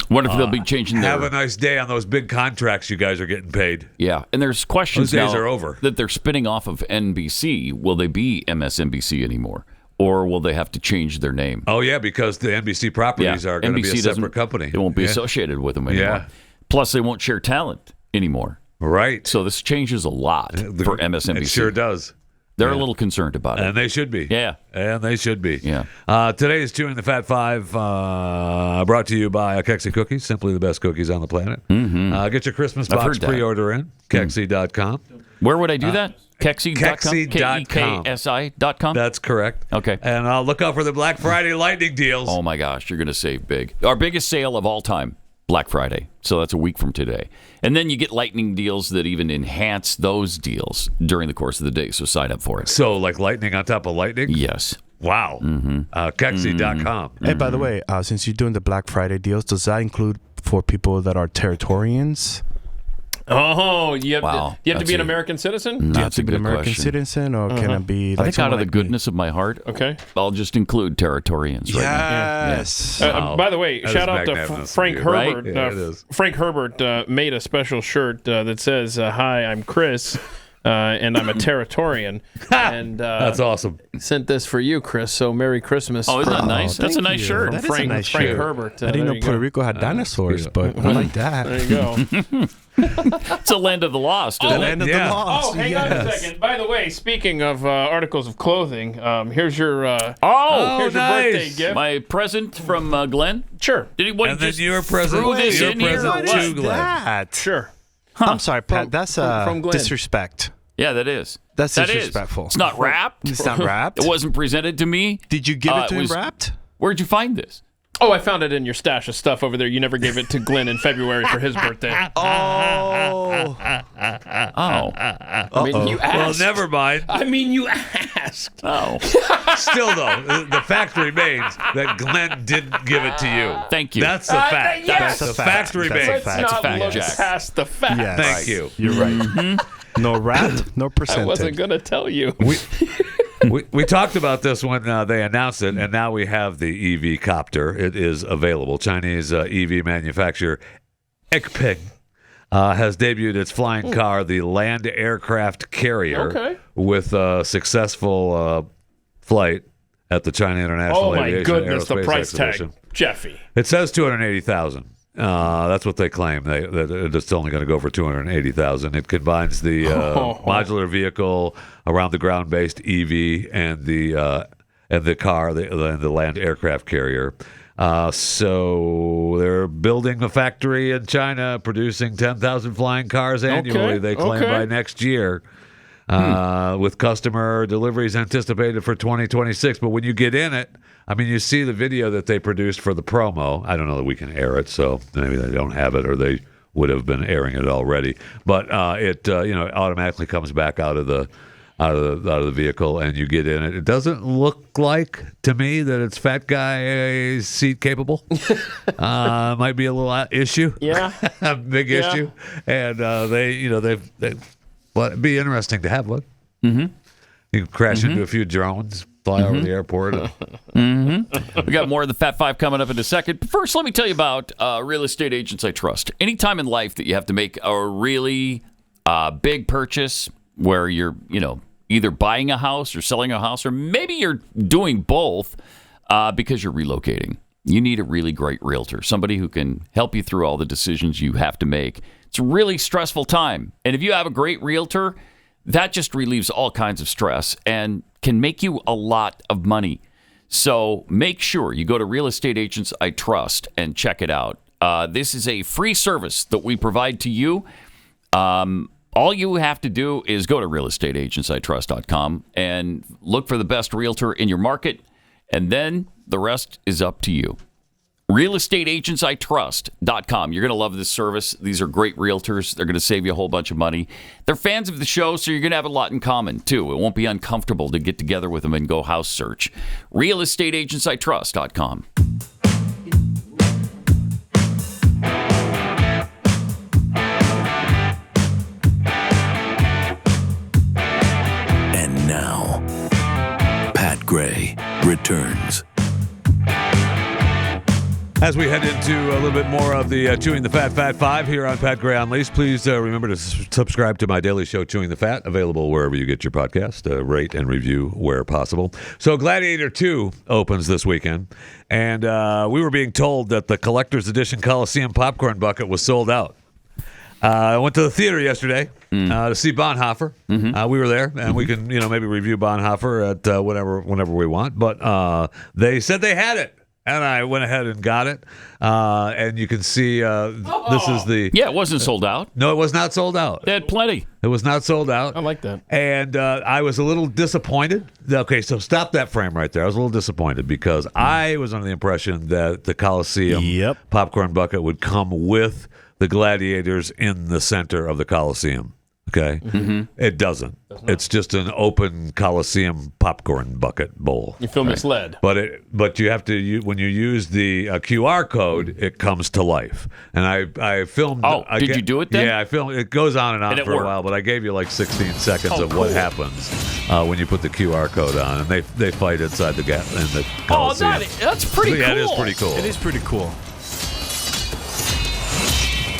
What if they'll be changing their... Have a nice day on those big contracts you guys are getting paid. Yeah, and there's questions those days now are over. That they're spinning off of NBC. Will they be MSNBC anymore? Or will they have to change their name? Oh, yeah, because the NBC properties are going to be a separate company. They won't be associated with them anymore. Yeah. Plus, they won't share talent anymore. Right. So this changes a lot for MSNBC. It sure does. They're a little concerned about it. And they should be. Yeah. And they should be. Yeah. Today is Chewing the Fat Five, brought to you by Kexi Cookies, simply the best cookies on the planet. Mm-hmm. Get your Christmas box pre-order in, Kexi.com. Where would I do that? Kexi.com? Kexi.com. Kexi.com? That's correct. Okay. And look out for the Black Friday lightning deals. Oh, my gosh. You're going to save big. Our biggest sale of all time. Black Friday. So that's a week from today. And then you get lightning deals that even enhance those deals during the course of the day. So sign up for it. So like lightning on top of lightning? Yes. Wow. Kexi.com. Hey, by the way, since you're doing the Black Friday deals, does that include for people that are Territorians? Oh, you have to be an American citizen? Do you have to be an American citizen, or can it be like I think out of the goodness of my heart, I'll just include Territorians right now. Yes. By the the shout out to Frank Herbert. Right? Yeah, Frank Herbert made a special shirt that says, "Hi, I'm Kris, and I'm a Territorian." And that's awesome. Sent this for you, Kris. So Merry Christmas. Oh, isn't that nice? That's a nice shirt. That Frank, is a nice Frank shirt. Herbert. I didn't know Puerto Rico had dinosaurs, but I like that. There you go. It's a land of the lost. The land of the lost. Oh, hang on a second. By the way, speaking of articles of clothing, here's your here's your birthday gift. My present from Glenn. Sure. Did he? And then your present. Threw this your in here? present What to is Glenn. That? Sure. I'm sorry, Pat. That's from Glenn. disrespect. Yeah, that is. That's That is. disrespectful. It's not wrapped. It's not wrapped. It wasn't presented to me. Did you give it to him wrapped? Where'd you find this? Oh, I found it in your stash of stuff over there. You never gave it to Glenn in February for his birthday. Oh. I mean, you asked. Well, never mind. I mean, you asked. Oh. Still, though, the fact remains that Glenn didn't give it to you. Thank you. That's the fact. Yes. That's the fact remains. Let's not fact, look Jack. past the fact. Yes. Thank you. You're right. No wrapped, no percentage. I wasn't going to tell you. We talked about this when they announced it, and now we have the EV copter. It is available. Chinese EV manufacturer Xpeng has debuted its flying car, the Land Aircraft Carrier, with a successful flight at the China International Aviation goodness, the Aerospace price Exhibition. tag, Jeffy. It says $280,000. That's what they claim. That it's only going to go for $280,000. It combines the modular vehicle, around the ground-based EV, and the car, the land aircraft carrier. So they're building a factory in China, producing 10,000 flying cars annually. They claim by next year. With customer deliveries anticipated for 2026. But when you get in it, I mean, you see the video that they produced for the promo. I don't know that we can air it, so maybe they don't have it, or they would have been airing it already. But it automatically comes back out of the vehicle, and you get in it. It doesn't look like to me that it's fat guy seat capable. Might be a little issue. Yeah, a big issue. And well, it'd be interesting to have one. Mm-hmm. You can crash into a few drones, fly over the airport. We got more of the Fat Five coming up in a second. But first, let me tell you about real estate agents I trust. Anytime in life that you have to make a really big purchase where you're, either buying a house or selling a house, or maybe you're doing both because you're relocating. you need a really great realtor, somebody who can help you through all the decisions you have to make. It's a really stressful time. And if you have a great realtor, that just relieves all kinds of stress and can make you a lot of money. So make sure you go to Real Estate Agents I Trust and check it out. This is a free service that we provide to you. All you have to do is go to realestateagentsitrust.com and look for the best realtor in your market, and then the rest is up to you. realestateagentsitrust.com. You're going to love this service. These are great realtors. They're going to save you a whole bunch of money. They're fans of the show, so you're going to have a lot in common, too. It won't be uncomfortable to get together with them and go house search. realestateagentsitrust.com. And now, Pat Gray returns. As we head into a little bit more of the Chewing the Fat Fat 5 here on Pat Gray Unleashed, please remember to subscribe to my daily show, Chewing the Fat, available wherever you get your podcast. Rate and review where possible. So Gladiator 2 opens this weekend, and we were being told that the Collector's Edition Coliseum popcorn bucket was sold out. I went to the theater yesterday to see Bonhoeffer. We were there, and we can maybe review Bonhoeffer at whenever we want. But they said they had it. And I went ahead and got it. And you can see this is the... Yeah, it wasn't sold out. No, it was not sold out. They had plenty. It was not sold out. I like that. And I was a little disappointed. Okay, so stop that frame right there. I was a little disappointed because I was under the impression that the Coliseum popcorn bucket would come with the gladiators in the center of the Coliseum. Okay? It doesn't. It's just an open Coliseum popcorn bucket bowl. You feel misled. But you have to, when you use the QR code, it comes to life. And I filmed. Did you do it then? Yeah, I filmed. It goes on and on And for a while, but I gave you like 16 seconds of what happens when you put the QR code on, and they fight inside the Coliseum. That's pretty cool. Yeah, it is pretty cool. It is pretty cool.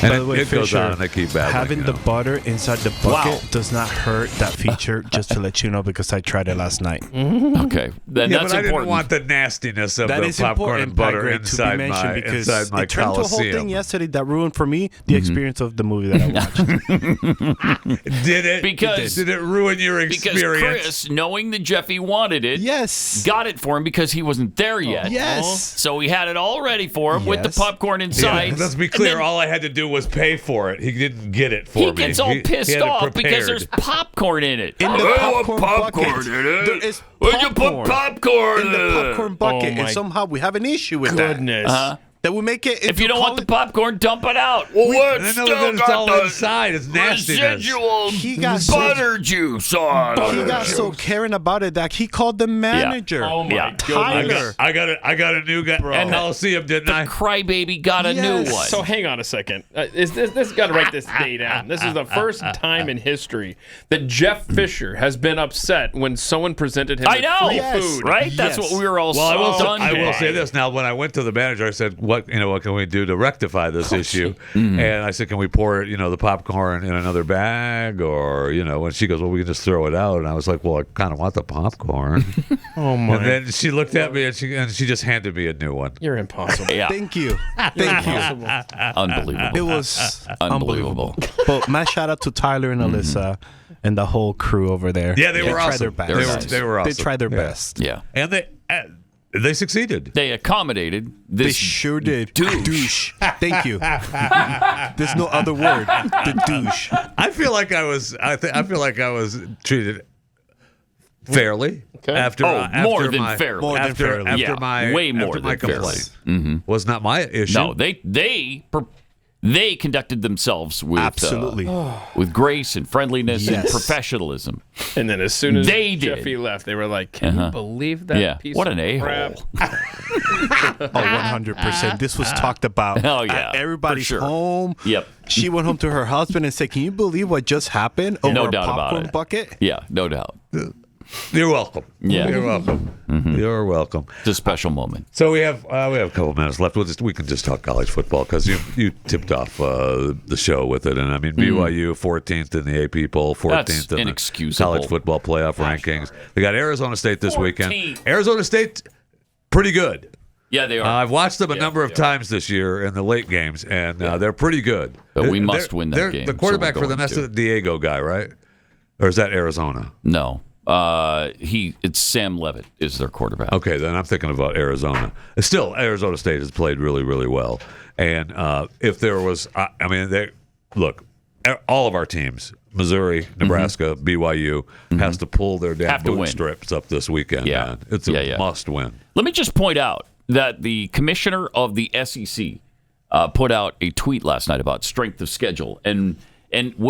And by the way, it goes Fisher, on and they keep battling. having the butter inside the bucket does not hurt that feature, just to let you know, because I tried it last night. Okay. Then Yeah, that's but I didn't important. want the nastiness of That the is popcorn important, and butter Pat Gray, inside to be my mentioned, because inside my it turned to a whole thing Coliseum. yesterday that ruined for me the experience of the movie that I watched. Did it? Because- Did it ruin your experience? Because Chris, knowing that Jeffy wanted it, got it for him because he wasn't there yet. Yes. So he had it all ready for him with the popcorn inside. Yeah, let's be clear. All I had to do was pay for it. He didn't get it for me. He gets all pissed had it off because prepared. there's popcorn in it. In the popcorn bucket, in it. there is Where'd you put popcorn in the popcorn bucket, Oh and somehow we have an issue with that. That will make it. If you don't want the popcorn, dump it out. No, It's no, still it's got all the inside. It's nastiness. residual butter juice on. He got so caring about it that he called the manager. Oh my God. Tyler. I got a new guy. And Coliseum, didn't I? Crybaby got a new one. So hang on a second. This got to write this day down. This is the first time in history that Jeff Fisher has been upset when someone presented him with free food. Right? That's what we were all stunned I will by. say this. Now, when I went to the manager, I said, what can we do to rectify this issue? And I said, can we pour the popcorn in another bag, or and she goes, well, we can just throw it out. And I was like, well, I kind of want the popcorn. Oh my! And then she looked at me and she just handed me a new one. You're impossible. Yeah. Thank you. Thank you. Unbelievable. It was unbelievable. But my shout out to Tyler and Alyssa and the whole crew over there. Yeah, they were tried awesome. their best. They were awesome. They tried their best. Yeah. And they succeeded. They accommodated this. They sure did. Douche. Thank you. There's no other word. The douche. I feel like I was treated fairly. Okay. After more than my, fairly. More than after, fairly. After Yeah, my way more after than my fairly. complaint was not my issue. No, they conducted themselves with Absolutely. With grace and friendliness and Yes. professionalism. And then as soon as They did. Jeffy left, they were like, "Can you believe that piece What of an crap?" a-hole. 100%. This was talked about Oh, yeah, at everybody's for sure. home. Yep. She went home to her husband and said, can you believe what just happened over No a doubt about popcorn it. bucket? Yeah, no doubt. You're welcome. Yeah. You're welcome. You're welcome. It's a special moment. So we have a couple minutes left. We can just talk college football because you tipped off the show with it, and I mean BYU 14th in the AP poll, 14th That's in the inexcusable. college football playoff rankings. They got Arizona State this weekend. Arizona State, pretty good. Yeah, they are. I've watched them a number of times this year in the late games, and they're pretty good. But we must win that game. The quarterback for them, that's the Diego guy, right? Or is that Arizona? No. It's Sam Levitt is their quarterback. Okay, then I'm thinking about Arizona. Still, Arizona State has played really, really well. And if there was, look, all of our teams, Missouri, Nebraska, BYU, has to pull their damn bootstraps up this weekend. Yeah. Man. It's a must win. Let me just point out that the commissioner of the SEC put out a tweet last night about strength of schedule. And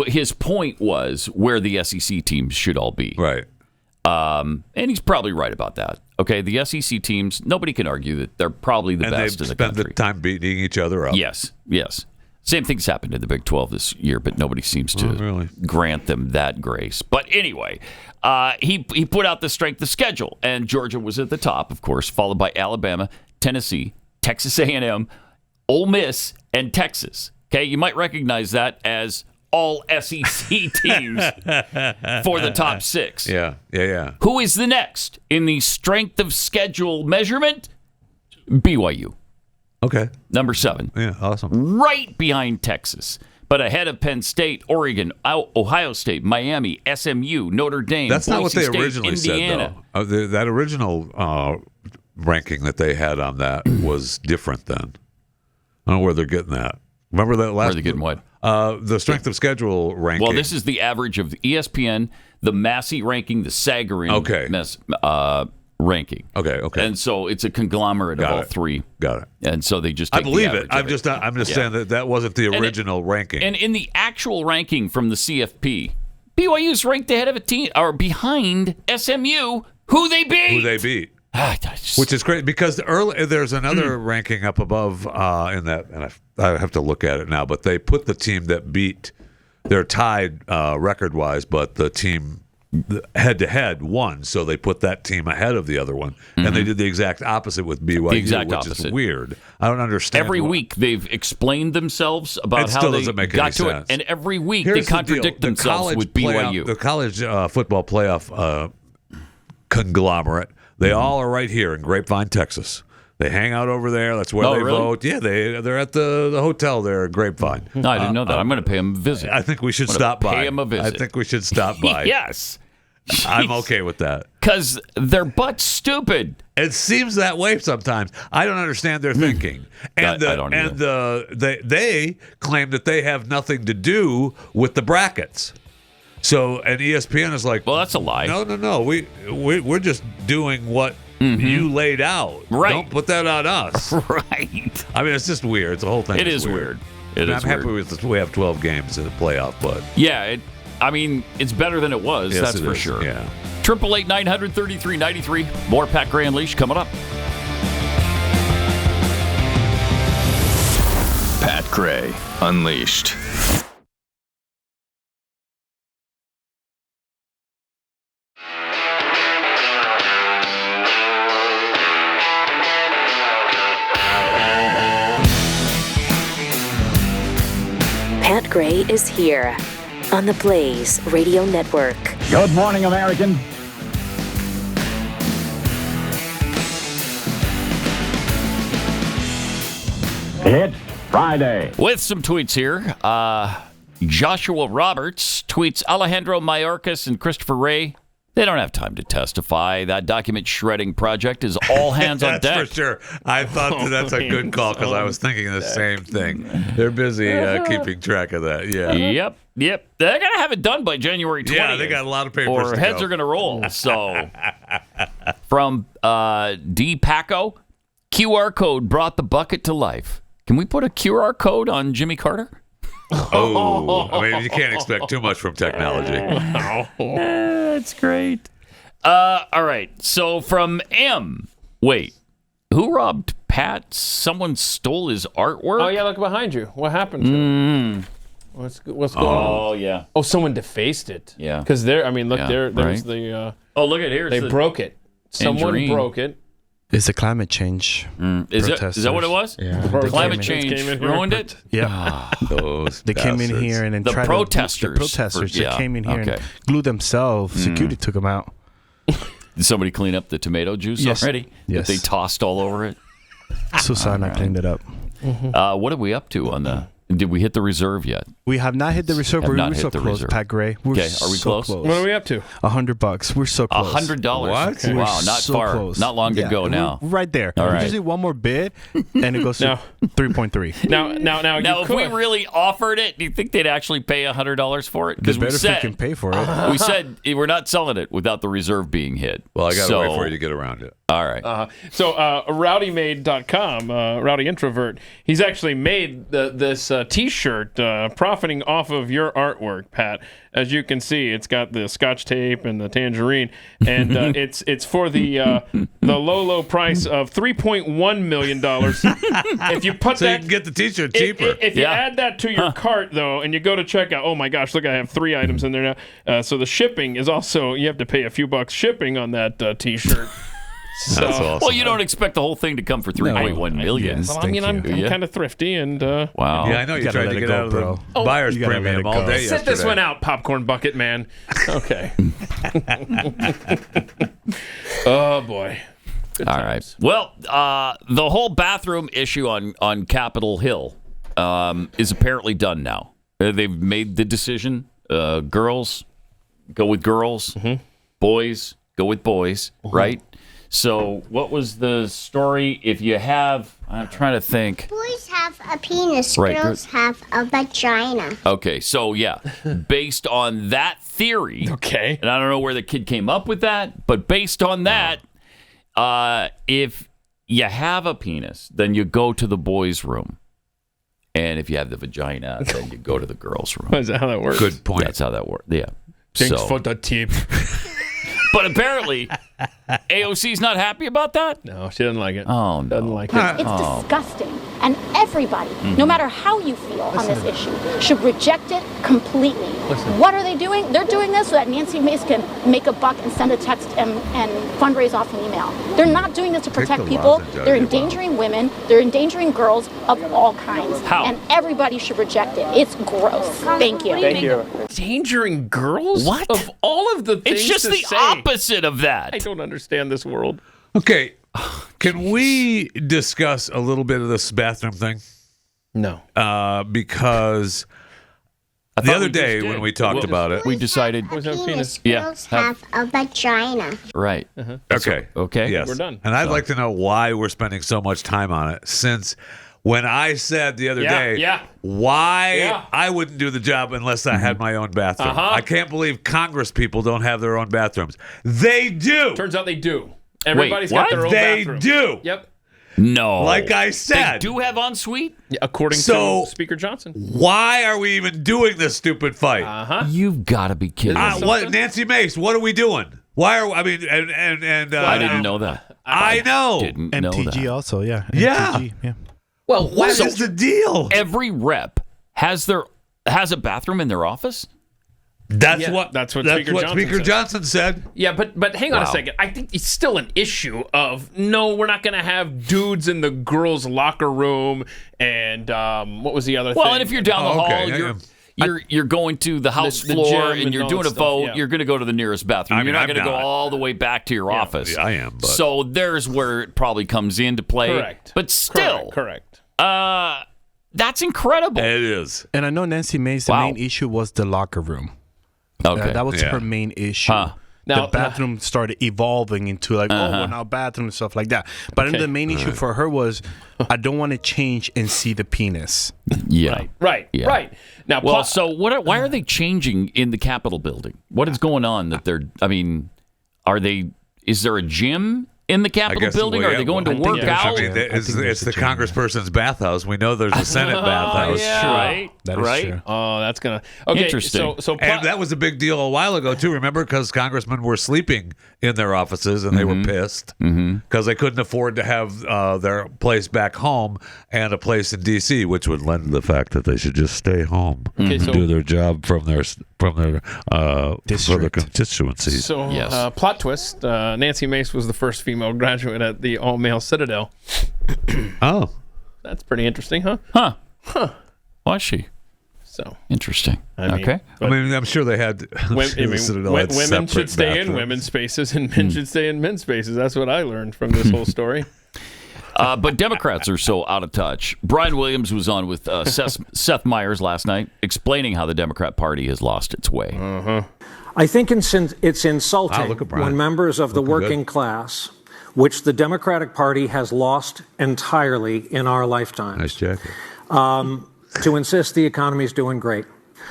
his point was where the SEC teams should all be. Right. And he's probably right about that. Okay, the SEC teams, nobody can argue that they're probably the best in the country. And they spend the time beating each other up. Yes. Same thing's happened in the Big 12 this year, but nobody seems to grant them that grace. But anyway, he put out the strength of schedule, and Georgia was at the top, of course, followed by Alabama, Tennessee, Texas A&M, Ole Miss, and Texas. Okay, you might recognize that as all SEC teams for the top 6. Yeah. Who is the next in the strength of schedule measurement? BYU. Okay. Number 7. Yeah, awesome. Right behind Texas, but ahead of Penn State, Oregon, Ohio State, Miami, SMU, Notre Dame. That's not what they State, originally Indiana. said, though. That original ranking that they had on that was different then. I don't know where they're getting that. Remember that last? Where are they getting what? The strength of schedule ranking. Well, this is the average of ESPN, the Massey ranking, the Sagarin ranking. Okay. And so it's a conglomerate of all three. Got it. And so they just take I believe the it. I'm just saying that wasn't the original ranking. And in the actual ranking from the CFP, BYU is ranked ahead of a team or behind SMU, who they beat. Which is great because there's another ranking up above in that, and I have to look at it now, but they put the team that beat, they're tied record-wise, but the team head-to-head won, so they put that team ahead of the other one, and they did the exact opposite with BYU, which is weird. I don't understand. Every week they've explained themselves about how they got to it, and every week they contradict themselves with BYU. The college football playoff conglomerate, they all are right here in Grapevine, Texas. They hang out over there. That's where they vote. Yeah, they're at the hotel there at Grapevine. No, I didn't know that. I'm going to pay them a visit. I think we should stop by. Pay them a visit. I think we should stop by. Yes. I'm okay with that. Because they're but stupid. It seems that way sometimes. I don't understand their thinking. And they claim that they have nothing to do with the brackets. So, and ESPN is like, well, that's a lie. No. We're just doing what you laid out. Right. Don't put that on us. Right. I mean, it's just weird. The whole thing It is weird. I'm happy with we have 12 games in the playoff, but yeah, it's better than it was. Yes, that's for sure. Yeah. 888-933-93. More Pat Gray Unleashed coming up. Pat Gray Unleashed. Pat Gray is here on the Blaze Radio Network. Good morning, American. It's Friday. With some tweets here. Joshua Roberts tweets Alejandro Mayorkas and Christopher Wray. They don't have time to testify. That document shredding project is all hands on deck. That's for sure. I thought that's a good call because I was thinking the same thing. They're busy keeping track of that. Yeah. Yep. They're going to have it done by January 20th. Yeah, they got a lot of papers or heads are going to roll. So, from D. Paco, QR code brought the bucket to life. Can we put a QR code on Jimmy Carter? Oh, I mean, you can't expect too much from technology. That's great. All right. So from M. Wait, who robbed Pat? Someone stole his artwork? Oh, yeah, look behind you. What happened to it? What's going on? Oh, yeah. Oh, someone defaced it. Yeah. Because there's the... look at here. They broke it. Someone broke it. It's a climate change. Is that what it was? Yeah. Climate change ruined it? Yeah. They came in here and then the protesters. They came in here and glued themselves. Security took them out. Did somebody clean up the tomato juice already? Yes. That they tossed all over it? Susanna cleaned it up. What are we up to on the? Did we hit the reserve yet? We have not hit the reserve. We're so close, reserve. Pat Gray. Okay, are we close? What are we up to? $100. We're so close. $100. What? Wow, not so far. Close. Not long to go now. We're right there. All right. We just need one more bid, and it goes to 3.3. Now, if we really offered it, do you think they'd actually pay $100 for it? Because we said can pay for it. We said we're not selling it without the reserve being hit. Well, I got to wait for you to get around it. All right. So rowdymade.com, Rowdy Introvert, he's actually made this T-shirt profiting off of your artwork, Pat. As you can see, it's got the Scotch tape and the tangerine, and it's for the low price of $3.1 million. If you put so you can get the T-shirt cheaper. If you add that to your cart, though, and you go to checkout, oh my gosh, look, I have 3 items in there now. So the shipping is also, you have to pay a few bucks shipping on that T-shirt. So, that's awesome. Well, you don't expect the whole thing to come for $3.1 million. Well, I mean, I'm kind of thrifty, and wow. Yeah, I know you tried to get out of the buyer's premium all day yesterday. Sit this one out, popcorn bucket man. Okay. Oh boy. Good all times. right. Well, the whole bathroom issue on Capitol Hill is apparently done now. They've made the decision. Girls go with girls. Boys go with boys. Right. So what was the story? If you have, I'm trying to think. Boys have a penis, right. Girls have a vagina. Okay, so yeah, based on that theory, okay, and I don't know where the kid came up with that, but based on that, if you have a penis, then you go to the boys' room. And if you have the vagina, then you go to the girls' room. Is that how that works? Good point. That's how that works, yeah. Thanks for the tip. But apparently, AOC's not happy about that? No, she doesn't like it. Oh, no. Doesn't like it. It's disgusting. And everybody, no matter how you feel on this issue, should reject it completely. What are they doing? They're doing this so that Nancy Mace can make a buck and send a text and fundraise off an email. They're not doing this to protect people. They're endangering women. They're endangering girls of all kinds. How? And everybody should reject it. It's gross. Thank you. Thank you. Endangering girls? What? Of all of the things It's just to the say. opposite of that. I don't understand this world. Okay, can we discuss a little bit of this bathroom thing? No. Because the other day when we talked about it, we decided. Penis, girls have a vagina. Right. Okay. Okay. Yes. We're done. And I'd like to know why we're spending so much time on it, since when I said the other day why I wouldn't do the job unless I had my own bathroom. I can't believe Congress people don't have their own bathrooms. They do. Turns out they do. Everybody's got their own they bathroom. do. Yep. No. Like I said. They do have ensuite? Yeah, according to Speaker Johnson. Why are we even doing this stupid fight? You've got to be kidding. What, Nancy Mace, what are we doing? Why are I mean and I didn't know that. I know. Didn't know MTG that. also, yeah. Yeah. MTG, yeah. Well, what is the deal? Every rep has a bathroom in their office? That's what Speaker Johnson said. Yeah, but hang on a second. I think it's still an issue of no, we're not going to have dudes in the girls' locker room. And what was the other thing? Well, and if you're down the hall, you're going to the house floor and you're doing a vote. You're going to go to the nearest bathroom. You're not going to go all the way back to your office. I am. But. So there's where it probably comes into play. Correct. But still, correct. That's incredible. It is. And I know Nancy Mace, the main issue was the locker room. Okay. That was her main issue. Now, the bathroom started evolving into like, well, now bathroom and stuff like that. But the main issue for her was, I don't want to change and see the penis. Yeah. Right. Now, well, so why are they changing in the Capitol building? What is going on that they're, I mean, is there a gym in the Capitol building? Are they going to work out? I mean, it's the congressperson's bathhouse. We know there's a Senate bathhouse. Right. That is true. Oh, that's going to... Okay, interesting. And that was a big deal a while ago, too. Remember? Because congressmen were sleeping in their offices, and they were pissed because they couldn't afford to have their place back home and a place in D.C., which would lend to the fact that they should just stay home and do their job from their constituencies. So, plot twist, Nancy Mace was the first female graduate at the all-male Citadel. Oh. That's pretty interesting, huh? Huh. Was she? So interesting. Okay. I mean, I'm sure they had. Women should stay in women's spaces and men should stay in men's spaces. That's what I learned from this whole story. But Democrats are so out of touch. Brian Williams was on with Seth Meyers last night, explaining how the Democrat Party has lost its way. I think it's insulting when members of the working class, which the Democratic Party has lost entirely in our lifetime, nice jacket, to insist the economy is doing great.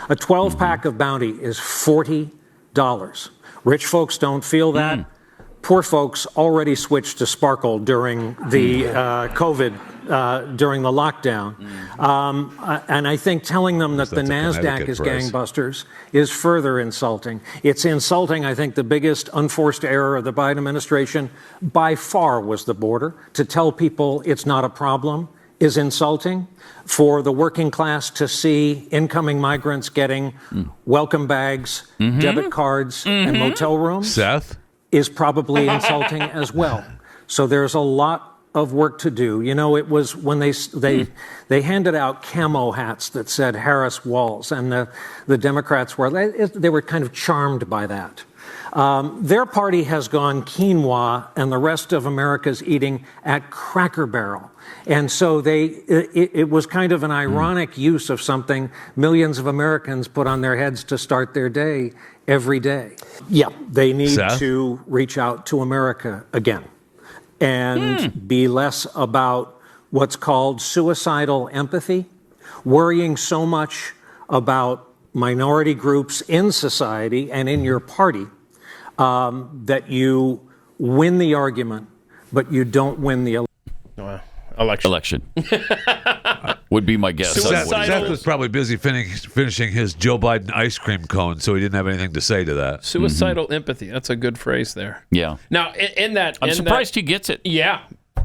A 12-pack of Bounty is $40. Rich folks don't feel that. Poor folks already switched to Sparkle during the COVID, during the lockdown. And I think telling them that the NASDAQ is gangbusters is further insulting. It's insulting. I think the biggest unforced error of the Biden administration by far was the border. To tell people it's not a problem is insulting. For the working class to see incoming migrants getting welcome bags, debit cards, and motel rooms is probably insulting as well. So there's a lot of work to do. You know, it was when they handed out camo hats that said Harris Walls, and the Democrats they were kind of charmed by that. Their party has gone quinoa, and the rest of America's eating at Cracker Barrel. And so it was kind of an ironic use of something millions of Americans put on their heads to start their day every day. Yeah, they need to reach out to America again and be less about what's called suicidal empathy, worrying so much about minority groups in society and in your party that you win the argument, but you don't win the election. Would be my guess. Seth was probably busy finishing his Joe Biden ice cream cone, so he didn't have anything to say to that. Suicidal empathy. That's a good phrase there. Yeah. Now, in that... I'm surprised he gets it. Yeah.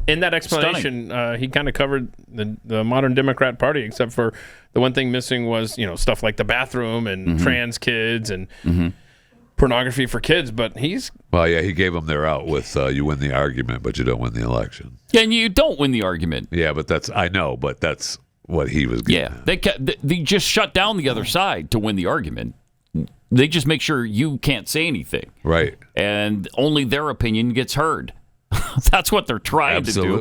In that explanation, he kind of covered the modern Democrat Party, except for the one thing missing was, stuff like the bathroom and trans kids and pornography for kids, but he's... Well, yeah, he gave them their out with you win the argument, but you don't win the election. Yeah, and you don't win the argument. Yeah, but that's what he was getting at. They just shut down the other side to win the argument. They just make sure you can't say anything. Right. And only their opinion gets heard. That's what they're trying to do.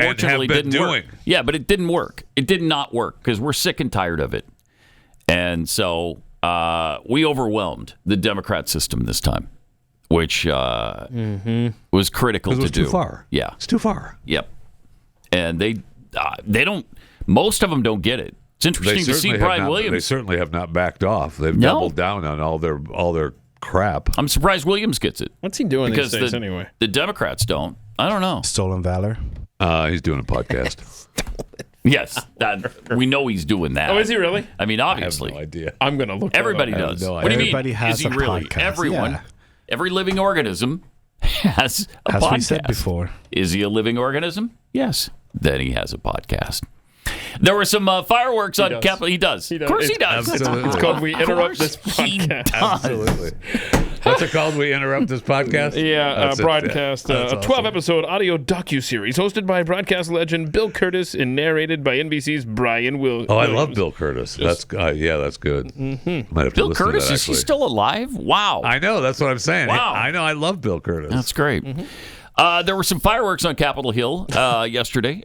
Fortunately, it didn't work. Yeah, but it didn't work. It did not work because we're sick and tired of it. And so we overwhelmed the Democrat system this time, which was critical to do. It was too far. Yeah. It's too far. Yep. And they don't, most of them don't get it. It's interesting to see Brian Williams. They certainly have not backed off. They've doubled down on all their crap. I'm surprised Williams gets it. What's he doing these days anyway? The Democrats don't. I don't know. Stolen valor. He's doing a podcast. Yes, we know he's doing that. Oh, is he really? I mean, obviously. I have no idea. I'm going to look. Everybody does. No what do you mean? Everybody has is he a really? podcast. Everyone, every living organism has a podcast. As we said before. Is he a living organism? Yes. Then he has a podcast. There were some fireworks on Capitol. He does. Of course he does. Absolutely. It's called We Interrupt This Podcast. Absolutely. What's it called? We Interrupt This Podcast? Yeah, broadcast. A 12-episode audio docuseries hosted by broadcast legend Bill Curtis and narrated by NBC's Brian Williams. Oh, I love Bill Curtis. That's that's good. Might have to Bill listen to Curtis, that, is he still alive? Wow. I know. That's what I'm saying. Wow. I know. I love Bill Curtis. That's great. There were some fireworks on Capitol Hill yesterday.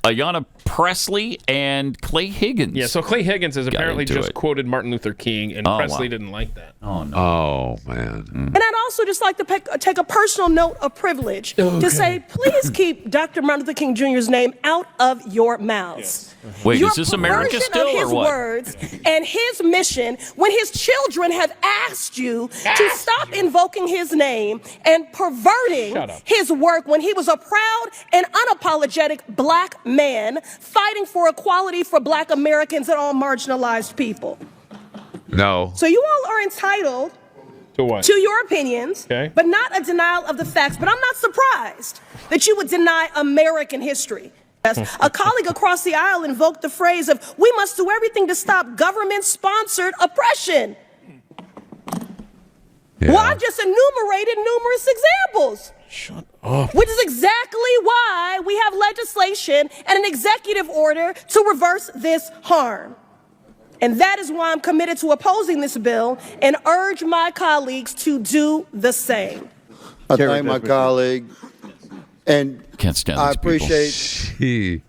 Ayana, Presley, and Clay Higgins. Yeah, so Clay Higgins has apparently just quoted Martin Luther King, and Presley didn't like that. Oh, no. Oh, man. And I'd also just like to take a personal note of privilege to say, please keep Dr. Martin Luther King Jr.'s name out of your mouths. Yes. Wait, is this America still, or what? Words and his mission when his children have asked you to stop invoking his name and perverting his work when he was a proud and unapologetic black man fighting for equality for black Americans and all marginalized people. No. So you all are entitled to what? To your opinions, but not a denial of the facts. But I'm not surprised that you would deny American history. A colleague across the aisle invoked the phrase of, we must do everything to stop government-sponsored oppression. Yeah. Well, I've just enumerated numerous examples. Shut up. Which is exactly why we have legislation and an executive order to reverse this harm. And that is why I'm committed to opposing this bill and urge my colleagues to do the same. I thank my colleague And can't stand I these appreciate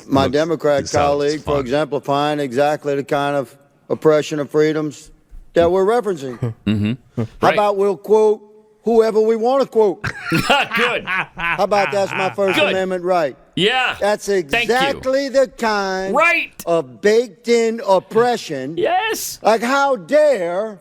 my Democrat colleague for exemplifying exactly the kind of oppression of freedoms that we're referencing. How about we'll quote whoever we want to quote? Good. How about that's my First Amendment right? Yeah. That's exactly the kind of baked-in oppression. Yes. Like how dare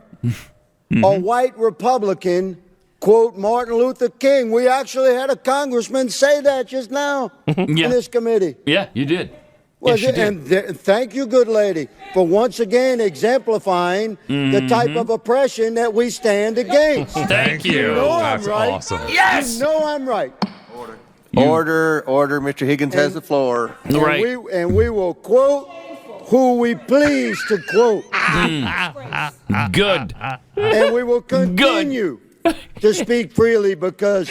a white Republican quote Martin Luther King? We actually had a congressman say that just now in this committee. Yeah, you did. Well, yes, you did. And thank you, good lady, for once again exemplifying the type of oppression that we stand against. Thank you. You know That's I'm right. awesome. Yes. You know I'm right. Order. Mr. Higgins has the floor. And we will quote who we please to quote. Good. And we will continue to speak freely because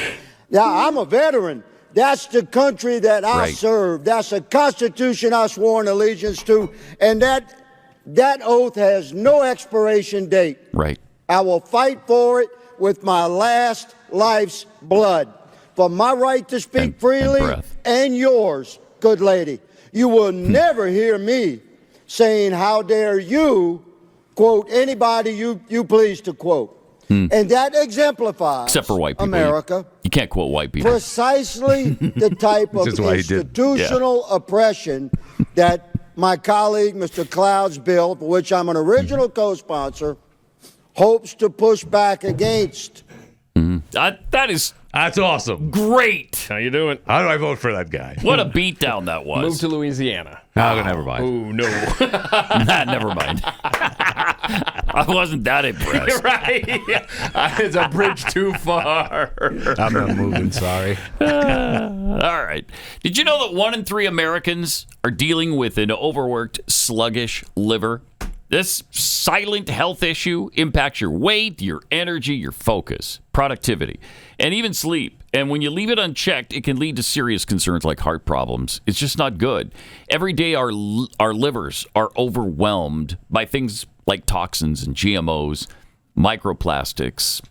I'm a veteran. That's the country that I serve. That's a constitution I swore allegiance to. And that oath has no expiration date. Right. I will fight for it with my last life's blood. For my right to speak freely and yours, good lady. You will never hear me saying, how dare you quote anybody you please to quote. And that exemplifies, except for white people, America. You can't quote white people. Precisely the type of institutional oppression that my colleague, Mr. Cloud's bill, for which I'm an original co-sponsor, hopes to push back against. That's awesome. Great. How you doing? How do I vote for that guy? What a beatdown that was. Move to Louisiana. No, never mind. Oh, no. Never mind. I wasn't that impressed. Right. It's a bridge too far. I'm not moving, sorry. All right. Did you know that 1 in 3 Americans are dealing with an overworked, sluggish liver? This silent health issue impacts your weight, your energy, your focus, productivity, and even sleep. And when you leave it unchecked, it can lead to serious concerns like heart problems. It's just not good. Every day, our livers are overwhelmed by things like toxins and GMOs, microplastics,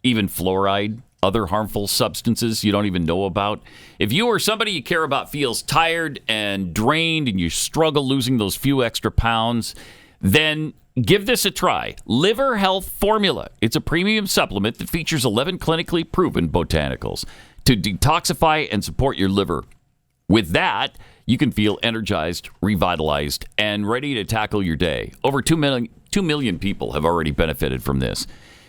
even fluoride, other harmful substances you don't even know about. If you or somebody you care about feels tired and drained and you struggle losing those few extra pounds, then give this a try. Liver Health Formula. It's a premium supplement that features 11 clinically proven botanicals to detoxify and support your liver. With that, you can feel energized, revitalized, and ready to tackle your day. Over 2 million people have already benefited from this.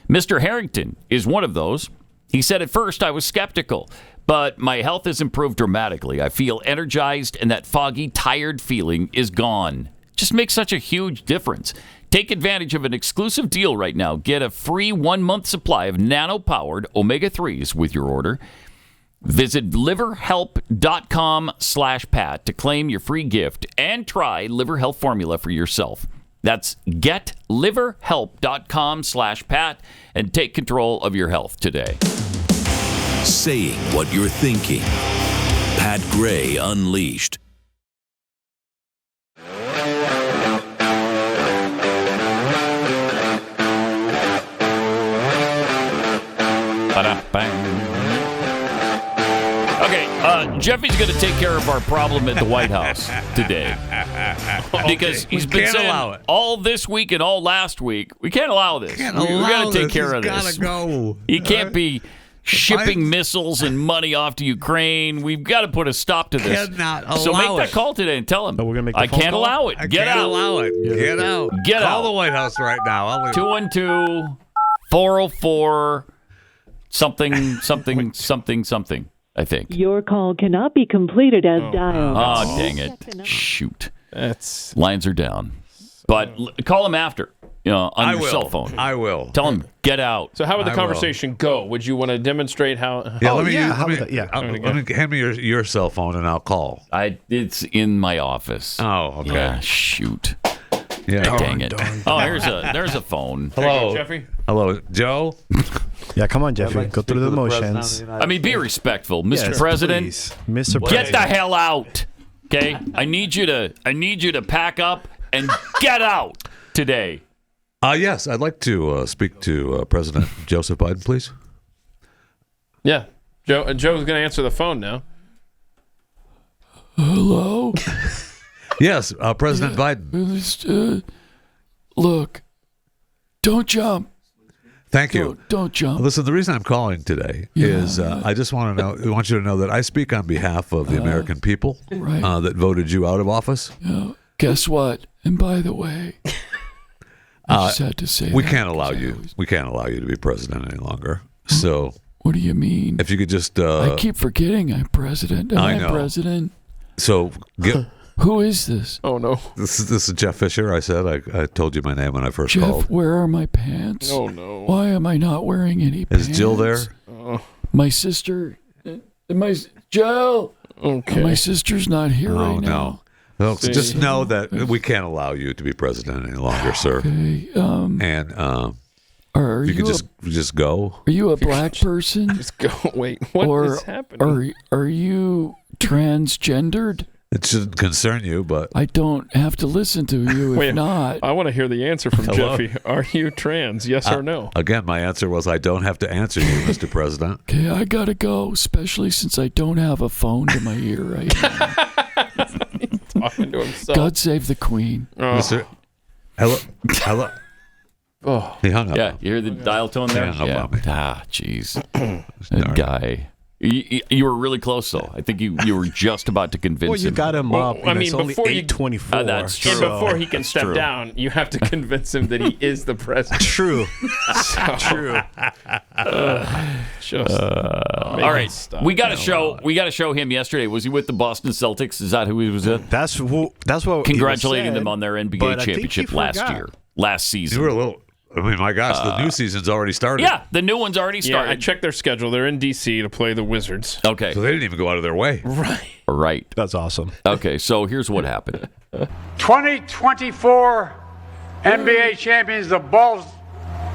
Mr. Harrington is one of those. He said, at first, I was skeptical, but my health has improved dramatically. I feel energized, and that foggy, tired feeling is gone. Just makes such a huge difference. Take advantage of an exclusive deal right now. Get a free 1-month supply of nano-powered omega-3s with your order. Visit liverhelp.com/Pat to claim your free gift and try Liver Health Formula for yourself. That's getliverhelp.com/Pat and take control of your health today. Saying what you're thinking. Pat Gray Unleashed. Okay, Jeffy's going to take care of our problem at the White House today. Because he's been saying all this week and all last week, we can't allow this. We got to take care of this. Go. He can't be shipping missiles and money off to Ukraine. We've got to put a stop to this. So make that call today and tell him. We're gonna make I can't allow it. Get out. Allow it. Get out. Get out. Call the White House right now. 212-404 something. I think. Your call cannot be completed as dialed. Oh, dang it. Shoot. Lines are down. But call him after, on your cell phone. I will. Tell him, get out. So how would the conversation go? Would you want to demonstrate how? Let me hand me your cell phone and I'll call. It's in my office. Oh, okay. Yeah, shoot. Yeah. Dang it. There's a phone. Hello, Jeffy. Hello, Joe. Yeah, come on, Jeffy. Go through the motions. I mean, be respectful, Mr. President. Mr. President. Get the hell out. Okay? I need you to pack up and get out today. Yes, I'd like to speak to President Joseph Biden, please. Yeah. Joe's going to answer the phone now. Hello? Yes, President Biden. Look, don't jump. Thank you. Don't jump. Listen, the reason I'm calling today is I just want you to know that I speak on behalf of the American people that voted you out of office. Guess what? And by the way, I just had to say we can't allow you. We can't allow you to be president any longer. So what do you mean? If you could just I keep forgetting I'm president. I know. President? So who is this? Oh no. This is Jeff Fisher. I said I told you my name when I first Jeff, called. where are my pants? Oh no. Why am I not wearing any pants? Is Jill there? My sister Jill. Okay. My sister's not here right now. No, just know that we can't allow you to be president any longer, sir. Okay. And are you you could just go. Are you a black person? Just go. Wait, what is happening? Are you transgendered? It shouldn't concern you, but I don't have to listen to you if not. I want to hear the answer from Jeffy. Are you trans? Yes or no? Again, my answer was I don't have to answer you, Mr. President. Okay, I gotta go, especially since I don't have a phone to my ear right now. Talking to himself. God save the Queen. Mr. Hello. Oh, he hung up. Yeah, you hear the dial tone there? Yeah. Jeez. That guy. You were really close, though. I think you were just about to convince him. Well, you got him up. I mean, it's only before 8:24. That's true. And before he can step down, you have to convince him that he is the president. True. True. All right, we got to show him yesterday. Was he with the Boston Celtics? Is that who he was with? That's what. Congratulating them on their NBA championship last season. You were a little. I mean, my gosh, the new season's already started. Yeah, the new one's already started. Yeah, I checked their schedule. They're in D.C. to play the Wizards. Okay. So they didn't even go out of their way. Right. That's awesome. Okay, so here's what happened. 2024 NBA champions, the Bulls.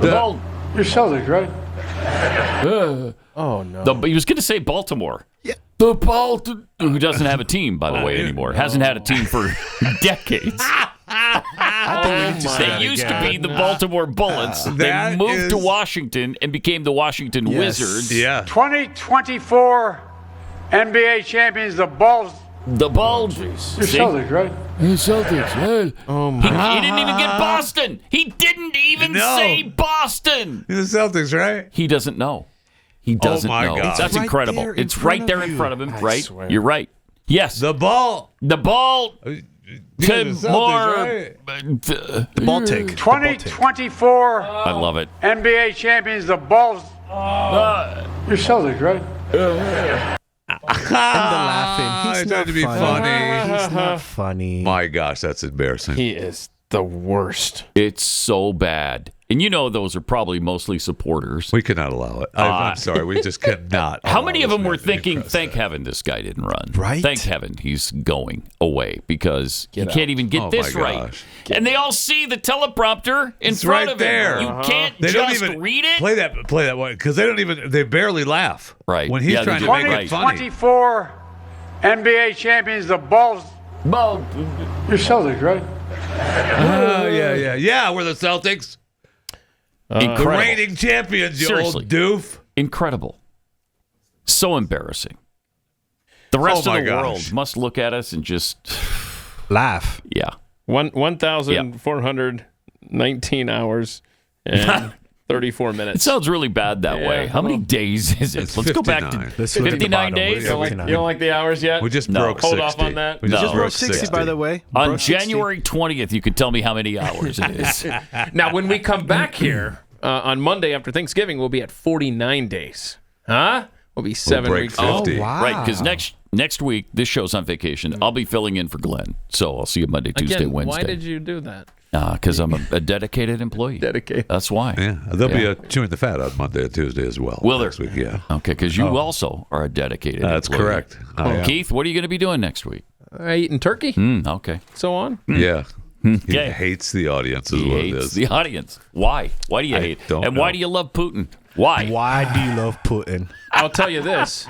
You're Celtics, right? Oh, no. He was going to say Baltimore. Yeah. The Baltimore, who doesn't have a team, by the way, anymore. Hasn't had a team for decades. They used to be the Baltimore Bullets. They moved to Washington and became the Washington Wizards. Yeah. 2024 NBA champions, the Bulls. The Bulls. You're Celtics, right? The Celtics. Right? Oh my. He didn't even get Boston. He didn't even say Boston. The Celtics, right? He doesn't know. He doesn't know. God. That's right incredible. It's right there in front of him, right? Swear. You're right. Yes. The ball. The ball. Right? The ball take. 2024 I love it. NBA champions, the Bulls. You're Celtics, right? And the laughing. He's trying to be funny. He's not funny. My gosh, that's embarrassing. He is the worst. It's so bad. And you know those are probably mostly supporters. We cannot allow it. I'm sorry. We just cannot. How many of them were thinking, thank heaven this guy didn't run? Right. Thank heaven he's going away because he can't even get this right. And they all see the teleprompter in front of there. him. You can't they just don't even read it. Play that one because they barely laugh. Right. When he's trying to make it funny. 2024 NBA champions, the Bulls. You're Celtics, right? Yeah. We're the Celtics. Incredible. The reigning champions, you Seriously. old doof. Incredible. So embarrassing. The rest of the world must look at us and just laugh. Yeah. 1,419 hours and 34 minutes. It sounds really bad that way. How many days is it? It's Let's 59. go back to 59 days. You don't like the hours yet? We just broke 60. Hold off on that. We just broke 60, by the way. On January 20th, you can tell me how many hours it is. Now, when we come back here on Monday after Thanksgiving, we'll be at 49 days. Huh? We'll be 7 weeks. 50. Oh, wow. Right, because next week, this show's on vacation. I'll be filling in for Glenn. So I'll see you Monday, Tuesday, Wednesday. Why did you do that? Because I'm a dedicated employee. Dedicated. That's why. Yeah, there'll be a chewing the fat on Monday and Tuesday as well. Will there? Next week, yeah. Okay, because you also are a dedicated That's employee. correct. Keith, what are you going to be doing next week? Eating turkey. Okay. So on. Yeah. He Okay. hates the audience is He what it hates is. the audience. Why? Why do you hate? And why do you love Putin? Why? Why do you love Putin? I'll tell you this.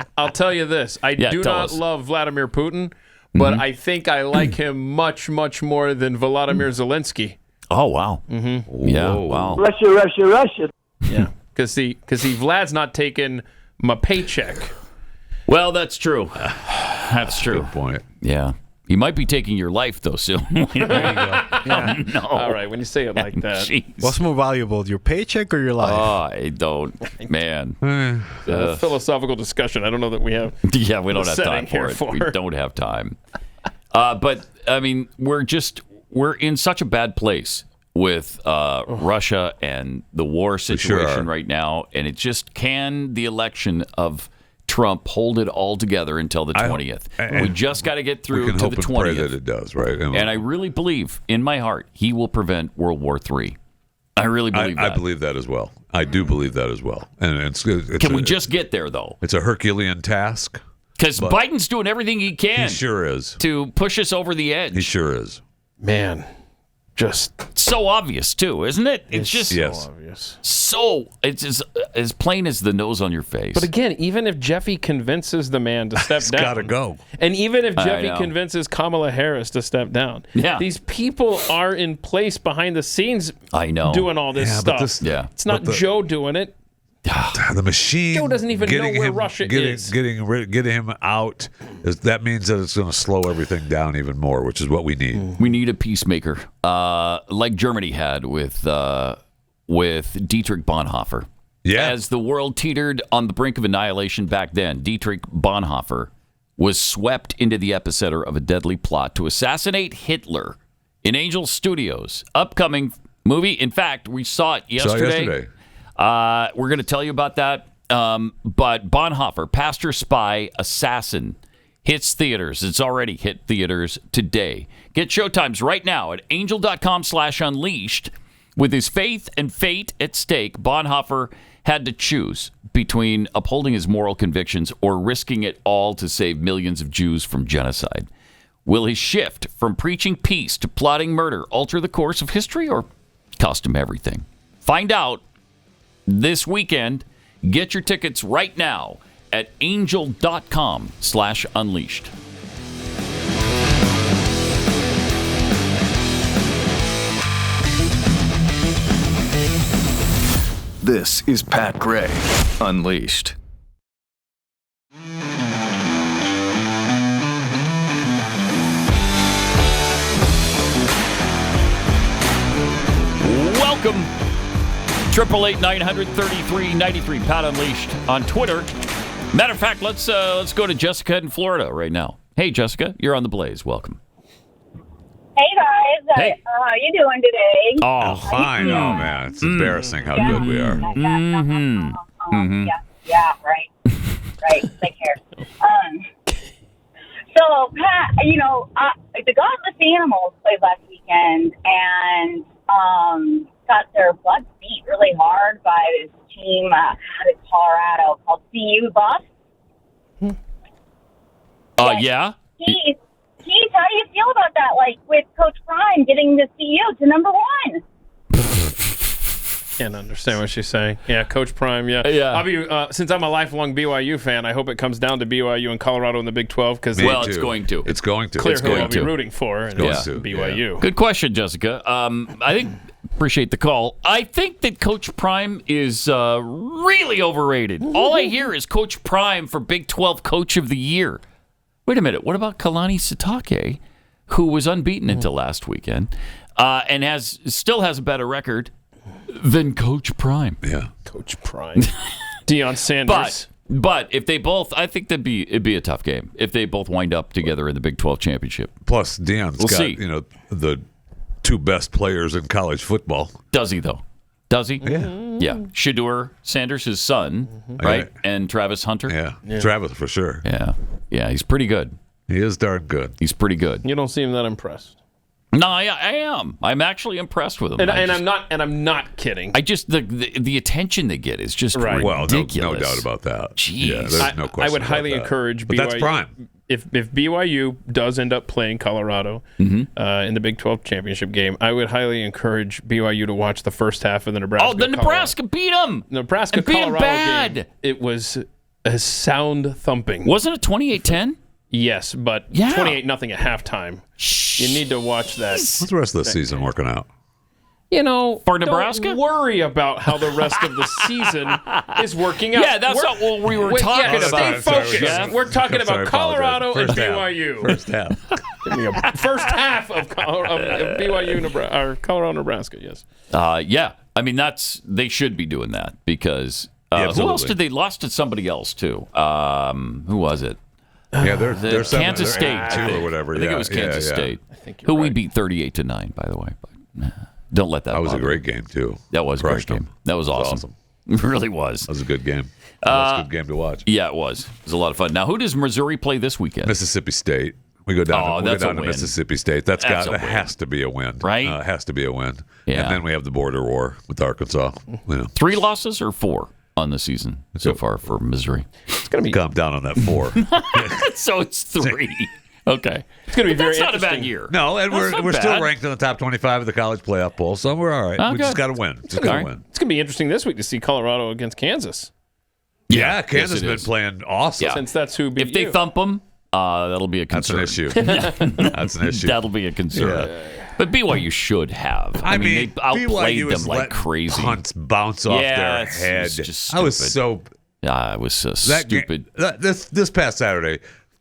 I do not love Vladimir Putin, but I think I like him much, much more than Volodymyr Zelensky. Oh, wow. Mm-hmm. Yeah, wow. Russia. Yeah, because Vlad's not taking my paycheck. Well, that's true. That's true. Good point. Yeah. He might be taking your life, though, soon. There you go. Yeah. Oh, no. All right, when you say it like that. Jeez. What's more valuable, your paycheck or your life? Oh, I don't. Man. Philosophical discussion. I don't know that we have. Yeah, we don't have time for it. We don't have time. But, I mean, we're in such a bad place with Russia and the war situation right now. And it just the election of Trump hold it all together until the 20th. We just got to get through to the 20th. Pray that it does, right? And I really believe in my heart he will prevent World War III. I really believe that. I believe that as well. I do believe that as well. And it's Can we just get there, though? It's a Herculean task. Because Biden's doing everything he can. He sure is. To push us over the edge. He sure is. Man. Just so obvious too, isn't it? It's just so obvious. It's as plain as the nose on your face. But again, even if Jeffy convinces the man to step down, gotta go. And even if Jeffy convinces Kamala Harris to step down, these people are in place behind the scenes. Doing all this stuff. It's not Joe doing it. The machine. Joe doesn't even know where Russia is. Getting him out. That means that it's going to slow everything down even more, which is what we need. We need a peacemaker, like Germany had with Dietrich Bonhoeffer. Yeah. As the world teetered on the brink of annihilation back then, Dietrich Bonhoeffer was swept into the epicenter of a deadly plot to assassinate Hitler in Angel Studios' upcoming movie. In fact, we saw it yesterday. We're going to tell you about that. But Bonhoeffer, pastor, spy, assassin, hits theaters. It's already hit theaters today. Get showtimes right now at angel.com/unleashed. With his faith and fate at stake, Bonhoeffer had to choose between upholding his moral convictions or risking it all to save millions of Jews from genocide. Will his shift from preaching peace to plotting murder alter the course of history or cost him everything? Find out this weekend. Get your tickets right now at angel.com/unleashed. This is Pat Gray Unleashed. Welcome. 888-933-93. Pat Unleashed on Twitter. Matter of fact, let's go to Jessica in Florida right now. Hey, Jessica, you're on the Blaze. Welcome. Hey, guys. Hey. How you doing today? Oh, fine. Oh, man. It's embarrassing how good we are. Yeah, right. Right. Take care. So, Pat, the Godless Animals played last weekend and got their butts beat really hard by this team out of Colorado called CU Buff. Yeah? Keith, how do you feel about that? Like with Coach Prime getting the CU to number 1? Can't understand what she's saying. Yeah, Coach Prime. Yeah. I'll be since I'm a lifelong BYU fan. I hope it comes down to BYU and Colorado in the Big 12 because it's going to. It's going to. Clear it's who going I'll be rooting for. And it's BYU. Yeah. Good question, Jessica. I appreciate the call. I think that Coach Prime is really overrated. All I hear is Coach Prime for Big 12 Coach of the Year. Wait a minute. What about Kalani Sitake, who was unbeaten until last weekend and still has a better record than Coach Prime? Yeah, Coach Prime. Deion Sanders. But if they both, I think it'd be a tough game if they both wind up together in the Big 12 championship. Plus, Deion's got the two best players in college football. Does he though? Does he? Yeah. Yeah. Shedeur Sanders, his son, right? And Travis Hunter. Yeah. Travis for sure. Yeah. Yeah, he's pretty good. He is darn good. He's pretty good. You don't seem that impressed. No, I am. I'm actually impressed with him. And I'm not kidding. I just the attention they get is just ridiculous. Well, no doubt about that. Jeez. Yeah, there's no question. I would highly encourage BYU. But that's Prime. If BYU does end up playing Colorado in the Big 12 championship game, I would highly encourage BYU to watch the first half of the Nebraska. Oh, Nebraska beat them. Nebraska-Colorado game. It was a sound thumping. Wasn't it 28-10? Yes, but 28-0 at halftime. You need to watch that. How's the rest of the season working out? for Nebraska, don't worry about how the rest of the season is working out. Yeah, that's not what we were talking about. Stay focused. Jeff. We're talking about Colorado and BYU. First half. Give me a first half of BYU, Nebraska, or Colorado, Nebraska. Yes. Yeah. I mean, they should be doing that because who else did they lost to somebody else too? Who was it? Yeah, they're Kansas State too, or whatever. I think it was Kansas State. Who we beat 38-9, by the way. But don't let that. That was a great game too. That was a great game. That was awesome. It really was. That was a good game. That was a good game to watch. Yeah, it was. It was a lot of fun. Now, who does Missouri play this weekend? Mississippi State. We go down to Mississippi State. That has to be a win, right? Has to be a win. Yeah. And then we have the border war with Arkansas. 3 losses or 4 on the season so far for Missouri. It's going to be calm down on that 4. So it's 3. Okay, it's going to be very. That's not a bad year. No, and we're still ranked in the top 25 of the college playoff poll, so we're all right. Okay. We just got to win. It's going to be interesting this week to see Colorado against Kansas. Yeah, Kansas has been playing awesome. Yeah. Since that's who beat If they thump them, that'll be a concern. That's an issue. That'll be a concern. Yeah. But BYU should have. I mean, they outplayed them like crazy. Punts bounce off their head. I was so stupid. This past Saturday,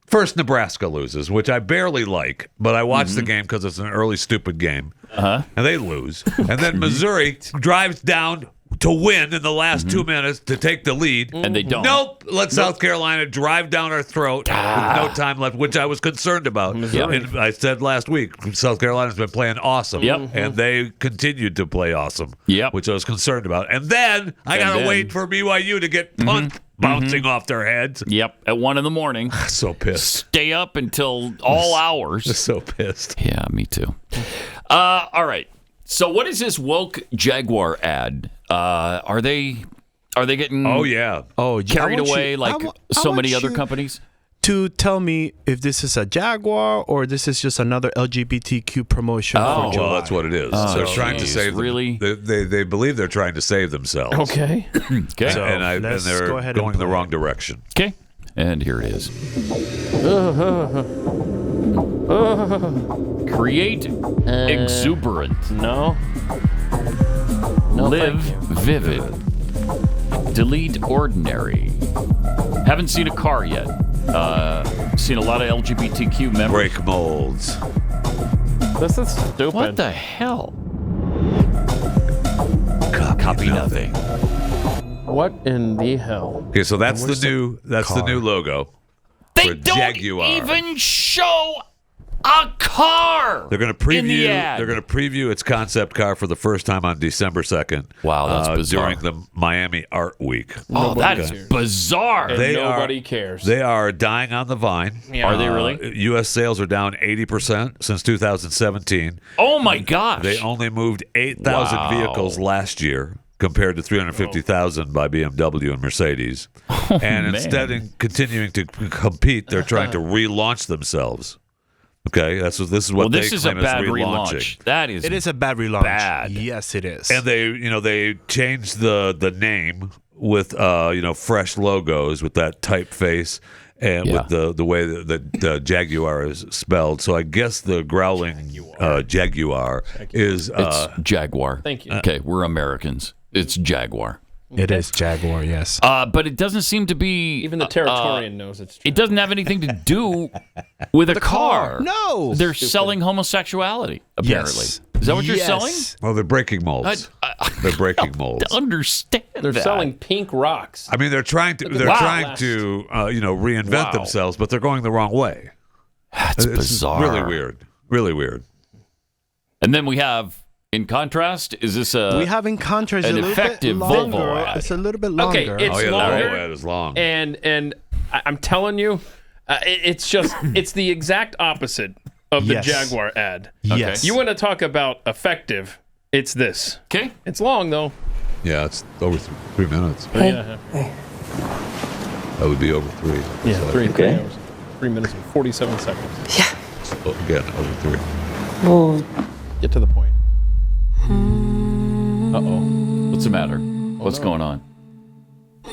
first Nebraska loses, which I barely like, but I watched the game because it's an early stupid game, and they lose. And then Missouri drives down to win in the last 2 minutes to take the lead. And they don't. Nope. Let South Carolina drive down our throat with no time left, which I was concerned about. And I said last week, South Carolina's been playing awesome. Yep. And they continued to play awesome, which I was concerned about. And then I got to wait for BYU to get punt bouncing off their heads. Yep, at 1 a.m. So pissed. Stay up until all hours. So pissed. Yeah, me too. All right. So what is this woke Jaguar ad? Are they getting carried away like so many other companies? To tell me if this is a Jaguar or this is just another LGBTQ promotion for July. Well, that's what it is. They're trying to save them. Really? They believe they're trying to save themselves. Okay. Okay. So and they're going the wrong direction. Okay. And here it is. Create exuberant. No, live vivid. Delete ordinary. Haven't seen a car yet. Seen a lot of LGBTQ members. Break molds. This is stupid. What the hell? Copy nothing. What in the hell? Okay, so that's the new logo. They for don't Jaguar. even show a car. They're going to preview. in the ad. They're going to preview its concept car for the first time on December 2nd. Wow, that's bizarre. During the Miami Art Week. Oh, that is bizarre. And nobody cares. They are dying on the vine. Yeah. Are they really? U.S. sales are down 80% since 2017. Oh my gosh! They only moved 8,000 vehicles last year, compared to 350,000 by BMW and Mercedes. And instead of continuing to compete, they're trying to relaunch themselves. Okay, this is what they claim is relaunching. That is, it is a bad relaunch. Bad. Yes, it is. And they changed the name with fresh logos with that typeface and with the way that the Jaguar is spelled. So I guess the growling Jaguar is it's Jaguar. Thank you. Okay, we're Americans. It's Jaguar. It is Jaguar, yes. But it doesn't seem to be... Even the Territorian knows it's true. It doesn't have anything to do with a car. No. They're selling homosexuality, apparently. Yes. Is that what you're selling? Well, they're breaking molds. They're breaking molds. I understand They're selling pink rocks. I mean, they're trying to reinvent themselves, but they're going the wrong way. That's bizarre. Really weird. Really weird. And then we have... In contrast, is this we have in contrast an a little effective bit longer. Volvo ad? It's a little bit longer. Okay, it's the longer. Volvo ad is long. And I'm telling you, it's the exact opposite of the Jaguar ad. Yes. You want to talk about effective? It's this. Okay. It's long though. Yeah, it's over 3 minutes. Yeah. That would be over 3. Yeah, so 3 hours. 3 minutes and 47 seconds. Yeah. So again, over 3. Well, get to the point. Uh-oh. What's the matter? What's going on?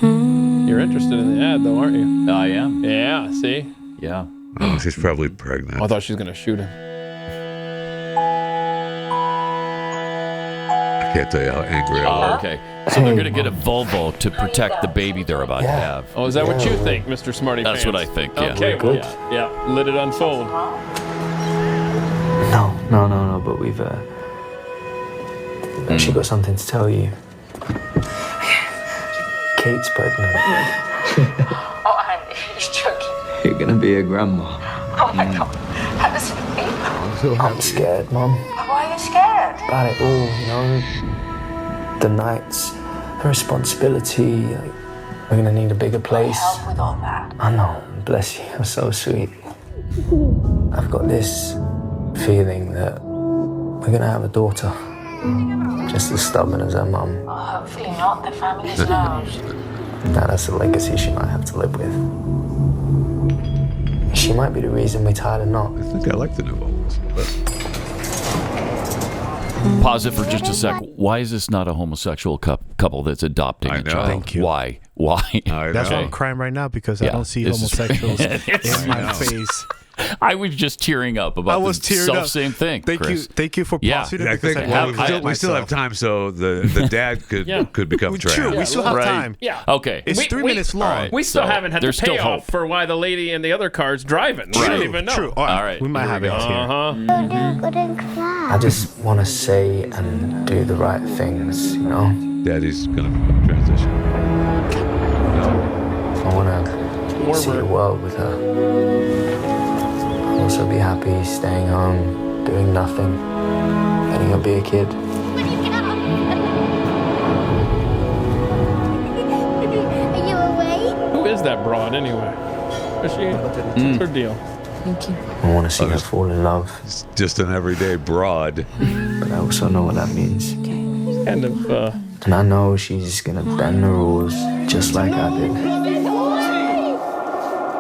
You're interested in the ad, though, aren't you? I am. Yeah, see? Yeah. Oh, she's probably pregnant. I thought she was going to shoot him. can't tell you how angry I was. Okay. So they're going to get a Volvo to protect the baby they're about to have. Oh, is that what you think, Mr. Smarty That's Pants? what I think, yeah. Okay, well, yeah. Let it unfold. No, but we've actually got something to tell you. Kate's pregnant. He's joking. You're gonna be a grandma. Oh my God. How does it feel? I'm scared, Mum. Why are you scared? About it all, The nights, the responsibility. We're gonna need a bigger place. Help with all that. I know. Bless you. You're so sweet. I've got this feeling that we're gonna have a daughter. Just as stubborn as her mum. Oh, hopefully not. The family's large. That's a legacy she might have to live with. She might be the reason we tied a knot. I think I like the new Volvos. Pause it for just a sec. Why is this not a homosexual couple that's adopting a child? Thank you. Why? That's why I'm crying right now because I don't see homosexuals in my face. I was just tearing up about the self-same thing. Thank you for pausing it. I think we still have time, so the dad could become trans. True, we still have time. Yeah. Okay. It's 3 minutes long. Right. We still haven't had the there's still payoff hope. for why the lady in the other car's driving. We don't even know. True. All right. We might have it here. I just want to say and do the right things, Daddy's going to transition. I want to see the world with her. I'll also be happy staying home, doing nothing, letting her be a kid. Are you awake? Who is that broad anyway? Is she? What's her deal? Thank you. I want to see her fall in love. It's just an everyday broad. But I also know what that means. Kind of, And I know she's going to bend the rules just like I did.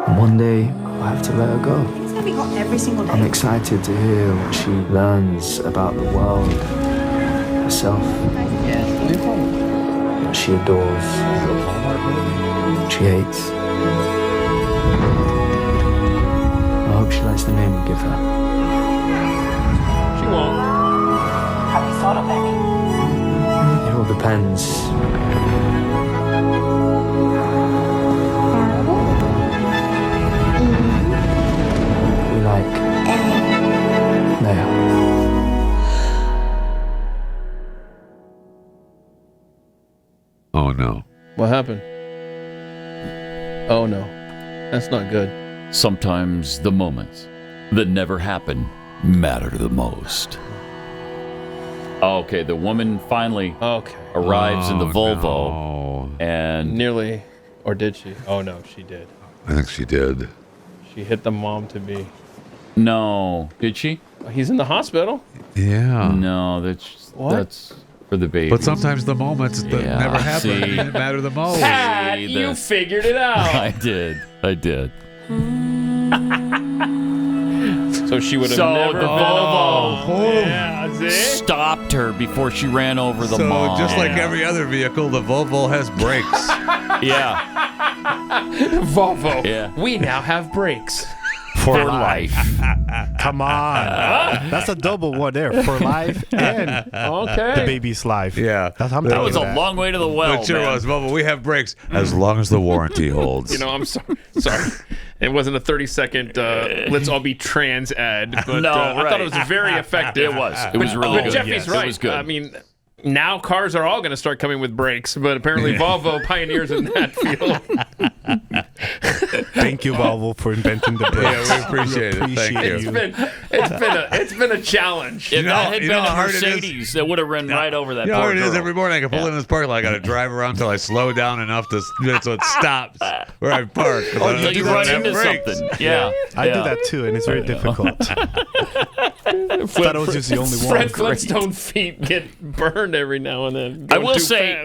And one day, I'll have to let her go. Every single day. I'm excited to hear what she learns about the world, herself, what she adores, what she hates. I hope she likes the name we give her. She won't. Have you thought of any? It all depends. Like there. Oh no. What happened? Oh no. That's not good. Sometimes the moments that never happen matter the most. Okay, the woman finally arrives in the Volvo and nearly, or did she? Oh no, she did. I think she did. She hit the mom-to-be. No. Did she? He's in the hospital. Yeah. No, that's for the baby. But sometimes the moments that never happen matter the most. Pat, you figured it out. I did. So she would have never the Volvo stopped her before she ran over the so mom. Just like every other vehicle, the Volvo has brakes. Volvo. Yeah. We now have brakes. For life. Come on. That's a double one there. For life and the baby's life. Yeah. That was a long way to the well. It sure was. Volvo, we have brakes as long as the warranty holds. I'm sorry. It wasn't a 30-second let's all be trans ad, but No, I thought it was very effective. It was. It was really good. But Jeffy's right. It was good. I mean, now cars are all going to start coming with brakes, but apparently Volvo pioneers in that field. Thank you, Volvo, for inventing the brakes. Yeah, we appreciate it. Thank you. It's been a challenge. If that had been a Mercedes, that would have run right over that. You know how poor it is girl. every morning. I can pull in this parking lot. I got to drive around until I slow down enough so it stops where I park. Until you run into something. Yeah. I do that too, and it's very difficult. I thought it was just the only one. Fred Flintstone feet get burned every now and then. I will say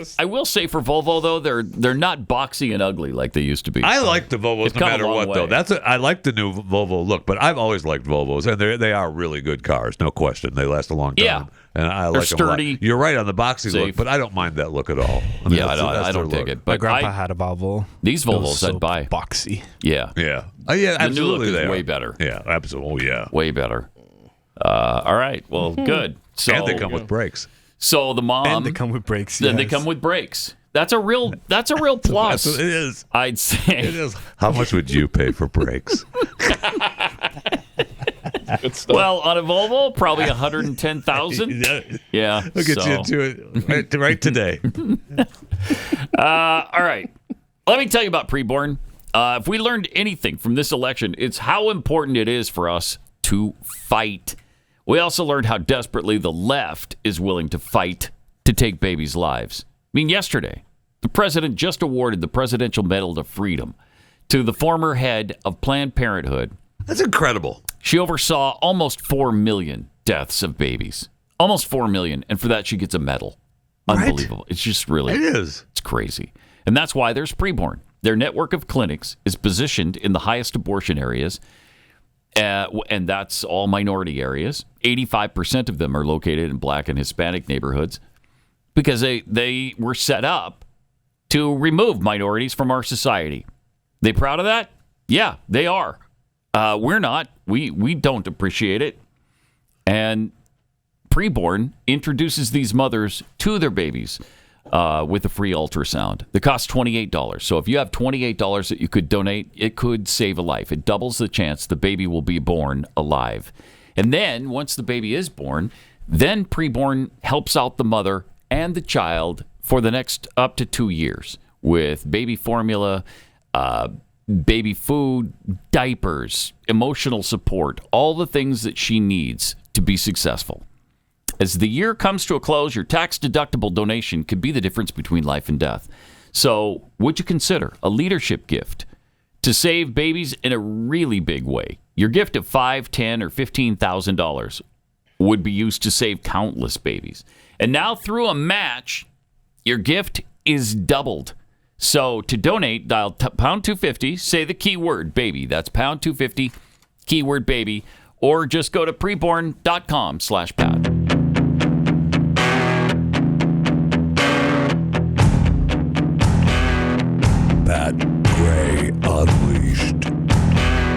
for Volvo though, they're not boxy and ugly like they used to be. I like the Volvos no matter what, though. I like the new Volvo look, but I've always liked Volvos, and they are really good cars, no question. They last a long time. Yeah. And I They're like them a lot. sturdy, You're right on the boxy look, but I don't mind that look at all. I mean, I don't dig it. But My grandpa had a Volvo. These Volvos I'd buy. Boxy. Yeah. Yeah. Yeah, the new look absolutely. is way better. Yeah, absolutely. Oh, yeah. Way better. All right. Well, good. So, and they come with brakes. So the mom, and they come with brakes. Then they come with brakes. That's a real plus. That's what it is. I'd say. It is. How much would you pay for brakes? Good stuff. Well, on a Volvo, probably $110,000. Yeah, we'll get you into it right today. All right. Let me tell you about preborn. If we learned anything from this election, it's how important it is for us to fight. We also learned how desperately the left is willing to fight to take babies' lives. I mean, yesterday, the president just awarded the Presidential Medal of Freedom to the former head of Planned Parenthood. That's incredible. She oversaw almost 4 million deaths of babies. Almost 4 million. And for that, she gets a medal. Unbelievable. It's just really... It is. It's crazy. And that's why there's preborn. Their network of clinics is positioned in the highest abortion areas, and that's all minority areas. 85% of them are located in black and Hispanic neighborhoods because they were set up to remove minorities from our society. They proud of that? Yeah, they are. We're not. We don't appreciate it. And preborn introduces these mothers to their babies with a free ultrasound. The cost $28. So if you have $28 that you could donate, it could save a life. It doubles the chance the baby will be born alive. And then once the baby is born, then preborn helps out the mother and the child for the next up to 2 years with baby formula, baby food, diapers, emotional support, all the things that she needs to be successful. As the year comes to a close, your tax-deductible donation could be the difference between life and death. So would you consider a leadership gift to save babies in a really big way? Your gift of $5,000, $10,000, or $15,000 would be used to save countless babies. And now through a match, your gift is doubled. So to donate, dial pound 250, say the keyword baby. That's pound 250, keyword baby, or just go to preborn.com/Pat. Pat Gray Unleashed.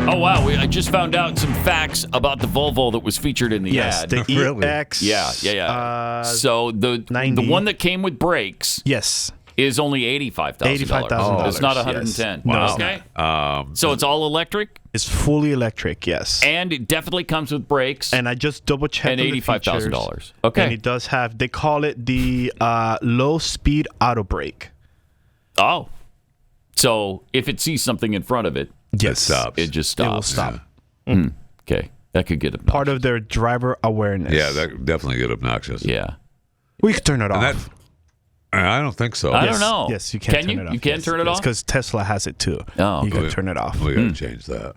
Oh, wow. I just found out some facts about the Volvo that was featured in the ad. Yes, the EX. Yeah. So the one that came with brakes. Yes. Is only $85,000. $85,000. It's not $110,000. Yes. No. Okay. So it's all electric? It's fully electric, yes. And it definitely comes with brakes. And I just double checked. And $85,000. Okay. And it does have, they call it the low speed auto brake. Oh. So if it sees something in front of it, it stops. It just stops. It will stop. Yeah. Okay. That could get obnoxious. Part of their driver awareness. Yeah, that could definitely get obnoxious. Yeah. We can turn it off. I don't think so. I don't know. Yes, you can turn it off. You can turn it off? Because Tesla has it too. Oh, you can turn it off. We got to change that.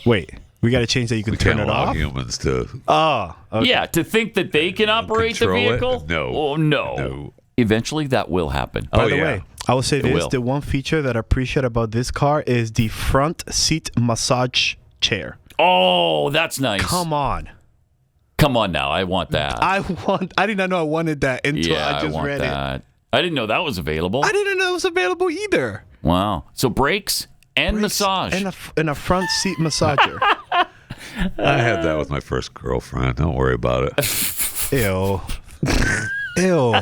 Wait, we got to change that you can turn it off? Humans to... Oh, okay. Yeah, to think that they can operate the vehicle? No. Oh, no. Eventually that will happen. By the way, I will say this. The one feature that I appreciate about this car is the front seat massage chair. Oh, that's nice. Come on. Come on now. I want that. I did not know I wanted that until I just read it. I didn't know that was available. I didn't know it was available either. Wow. So brakes and massage. And a front seat massager. I had that with my first girlfriend. Don't worry about it. Ew. Ew.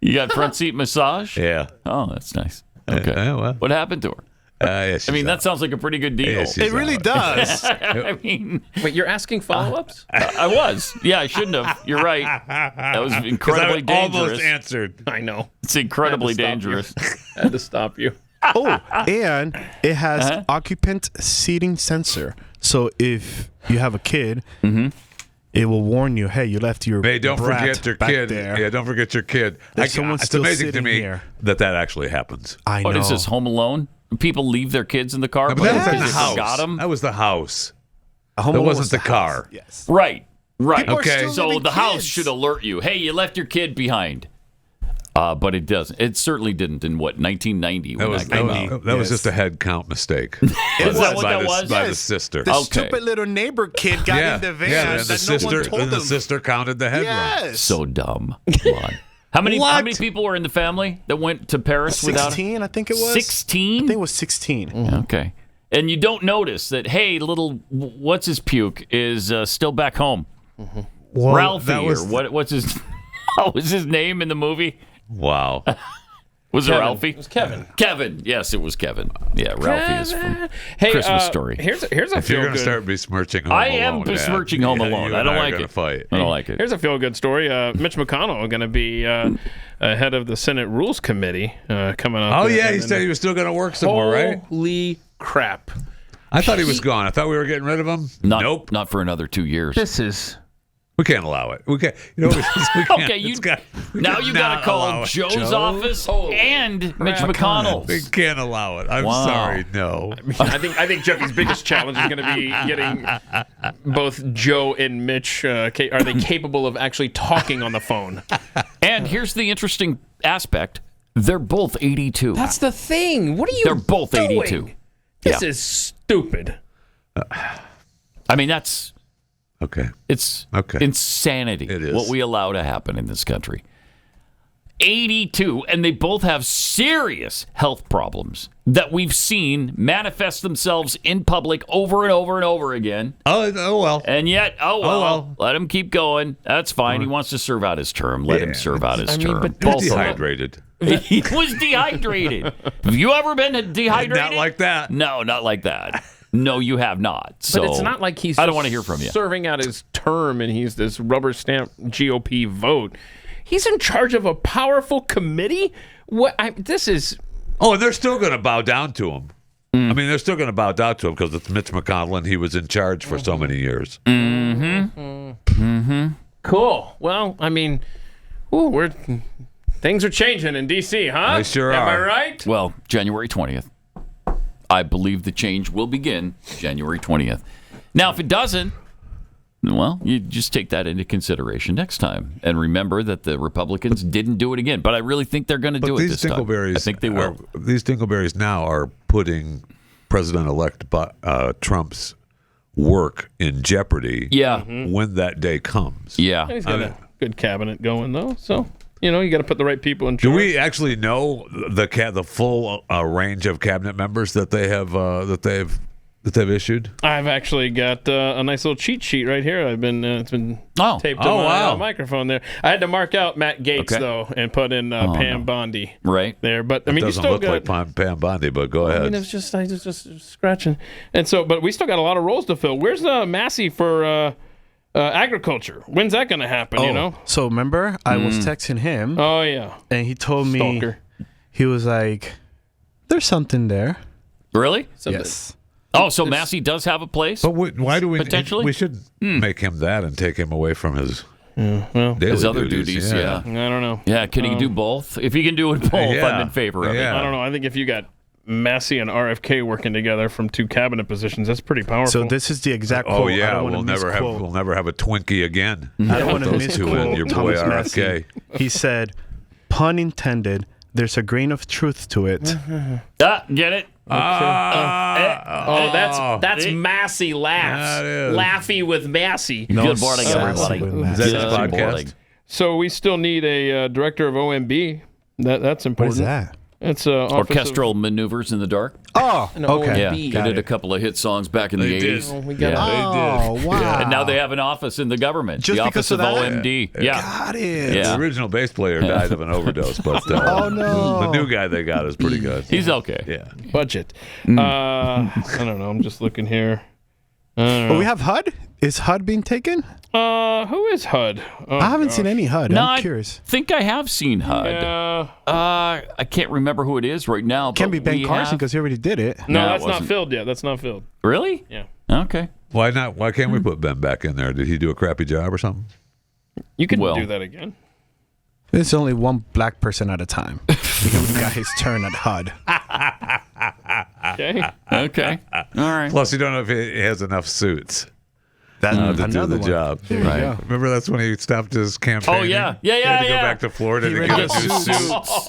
You got front seat massage? Yeah. Oh, that's nice. Okay. Well. What happened to her? Yeah, I mean, that sounds like a pretty good deal. Yeah, it really does. I mean, wait, you're asking follow-ups? I was. Yeah, I shouldn't have. You're right. That was incredibly dangerous. Almost answered. I know. It's incredibly dangerous. I had to stop you. Oh, and it has occupant seating sensor. So if you have a kid, it will warn you, hey, you left your don't forget your kid. There. Yeah, don't forget your kid. It's amazing to me that actually happens. I know. What is this, Home Alone? People leave their kids in the car but that was in the house. Forgot them? That was the house. That wasn't the car. Yes. Right. Okay. So the house should alert you. Hey, you left your kid behind. But it doesn't. It certainly didn't in 1990 when that came out. That was just a head count mistake. Is that what that was? By the sister. The stupid little neighbor kid got in the van. Yeah, and the sister counted the head run. So dumb. Come on. How many people were in the family that went to Paris 16, I think it was. 16? I think it was 16. Okay. And you don't notice that, hey, little what's his puke is still back home. Ralphie, or what's his? What was his name in the movie? Wow. Was Kevin. it Ralphie? It was Kevin. Kevin. Yes, it was Kevin. Yeah, Ralphie is from Christmas Story. Here's a if you're feel going to good. start besmirching Home Alone. I am besmirching Home Alone. I don't like it. Fight. I don't like it. Here's a feel good story. Mitch McConnell going to be head of the Senate Rules Committee coming up. Oh yeah, he said he was still going to work somewhere, right? Holy crap! I thought he was gone. I thought we were getting rid of him. Nope, not for another 2 years. This is. We can't allow it. We can't. You know, we can't. Okay, now you got to call Joe's office and Mitch McConnell. We can't allow it. I'm Wow. sorry. No. I think Jeffy's biggest challenge is going to be getting both Joe and Mitch. Are they capable of actually talking on the phone? And here's the interesting aspect: they're both 82. That's the thing. What are you? They're both doing? 82. This is stupid. I mean, that's. Okay. It's okay. Insanity. It is. What we allow to happen in this country. 82, and they both have serious health problems that we've seen manifest themselves in public over and over and over again. Oh well. And yet, let him keep going. That's fine. He wants to serve out his term. Let him serve out his term. But Both dehydrated. He was dehydrated. Have you ever been dehydrated? Not like that. No, not like that. No, you have not. So But it's not like he's I don't want to hear from you. serving out his term and he's this rubber stamp GOP vote. He's in charge of a powerful committee? This is... Oh, and they're still going to bow down to him. I mean, they're still going to bow down to him because it's Mitch McConnell and he was in charge for so many years. Cool. Well, I mean, things are changing in D.C., huh? They sure Am I are. right? Well, January 20th. I believe the change will begin January 20th. Now, if it doesn't, well, you just take that into consideration next time. And remember that the Republicans didn't do it again. But I really think they're going to do it this time. I think they will. These dingleberries now are putting President-elect Trump's work in jeopardy when that day comes. Yeah. He's got a good cabinet going, though, so... You know, you got to put the right people in charge. Do we actually know the full range of cabinet members that they have that they've issued? I've actually got a nice little cheat sheet right here. I've been it's been taped to my microphone there. I had to mark out Matt Gaetz though and put in Pam Bondi there. But I mean, it you doesn't still look got like Pam Bondi, but go ahead. I mean, it's just I just scratching, and so but we still got a lot of roles to fill. Where's Massey for? Agriculture. When's that going to happen, you know? So remember, I was texting him. Oh, yeah. And he told me, he was like, there's something there. Really? Yes. Oh, so Massey does have a place? But why do we potentially? We should make him that and take him away from his his other duties. Yeah. I don't know. Yeah, can he do both? If he can do it both, I'm in favor of it. I don't know. I think if you got Massey and RFK working together from two cabinet positions, that's pretty powerful. So this is the exact quote. Oh yeah, we'll never have a Twinkie again. I don't want to those two and your boy RFK. He said, pun intended, there's a grain of truth to it. Get it? That's Massey laughs. Laughy with Massey. Good morning, everybody. Is that his podcast? So we still need a director of OMB. That's important. What is that? It's orchestral maneuvers in the dark. Oh, okay. Yeah, they did a couple of hit songs back in the 80s. Oh, we got They did. Wow. And now they have an office in the government. Just the because office of of that? OMD. Got it. Yeah. The original bass player died of an overdose, but Oh, no. the new guy they got is pretty good. He's okay. Yeah. budget. I don't know. I'm just looking here. But we have HUD. Is HUD being taken? Who is HUD? Oh, I haven't seen any HUD. No, I'm curious. I think I have seen HUD. Yeah. I can't remember who it is right now. Can't be but Ben we Carson have- because he already did it. No, No, it that's not wasn't. filled yet. That's not filled. Really? Yeah. Okay. Why not? Why can't we put Ben back in there? Did he do a crappy job or something? You can Well- do that again. It's only one black person at a time. He got his turn at HUD. Okay. Okay. All right. Plus, you don't know if he has enough suits That's to do another the one. job. There you go. Remember, that's when he stopped his campaign. Oh, yeah. Yeah, He had to yeah, go yeah. back to Florida to rented get new suits. suits.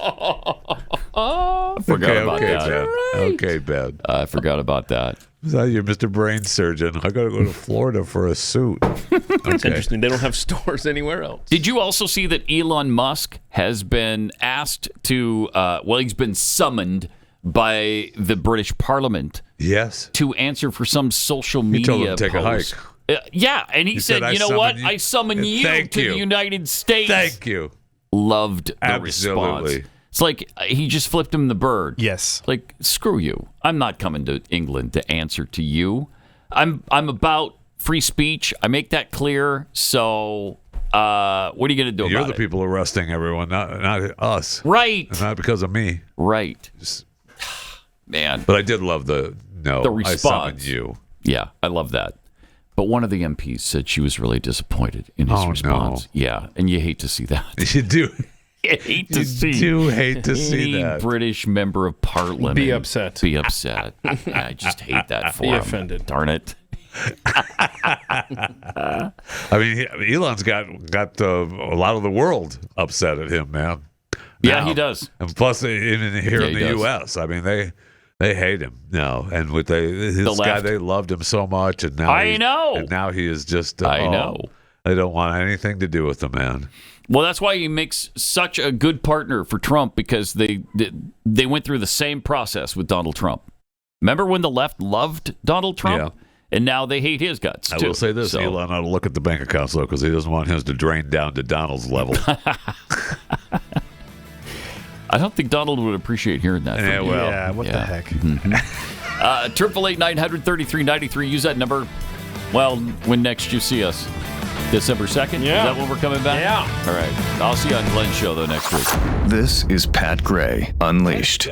I forgot about that. Ben. Okay, Ben. I forgot about that. So you're Mr. Brain Surgeon. I got to go to Florida for a suit. That's interesting. They don't have stores anywhere else. Did you also see that Elon Musk has been asked to, he's been summoned by the British Parliament Yes. to answer for some social media He told him to take a hike. post. Yeah, and he said, you know what? I summon you to the United States. Thank you. Loved the response. It's like he just flipped him the bird. Yes. Like, screw you. I'm not coming to England to answer to you. I'm about free speech. I make that clear. So what are you going to do about it? You're the people arresting everyone, not us. Right. And not because of me. Right. Man. But I did love the response. I summoned you. Yeah, I love that. But one of the MPs said she was really disappointed in his response. No. Yeah, and you hate to see that. You do. You hate to see that. British member of Parliament be upset. I just hate that for be him. Offended. Darn it. I mean, Elon's got a lot of the world upset at him, man. Yeah, he does. And plus, even here in the U.S., I mean, they hate him now. And with this guy, they loved him so much, and now and now he is just. I know. They don't want anything to do with the man. Well, that's why he makes such a good partner for Trump, because they went through the same process with Donald Trump. Remember when the left loved Donald Trump? Yeah. And now they hate his guts, too. I will say this, Elon ought to look at the bank accounts, though, because he doesn't want his to drain down to Donald's level. I don't think Donald would appreciate hearing that. What the heck? 888-933-93. Use that number, when next you see us. December 2nd? Yeah. Is that when we're coming back? Yeah. All right. I'll see you on Glenn's show, though, next week. This is Pat Gray Unleashed.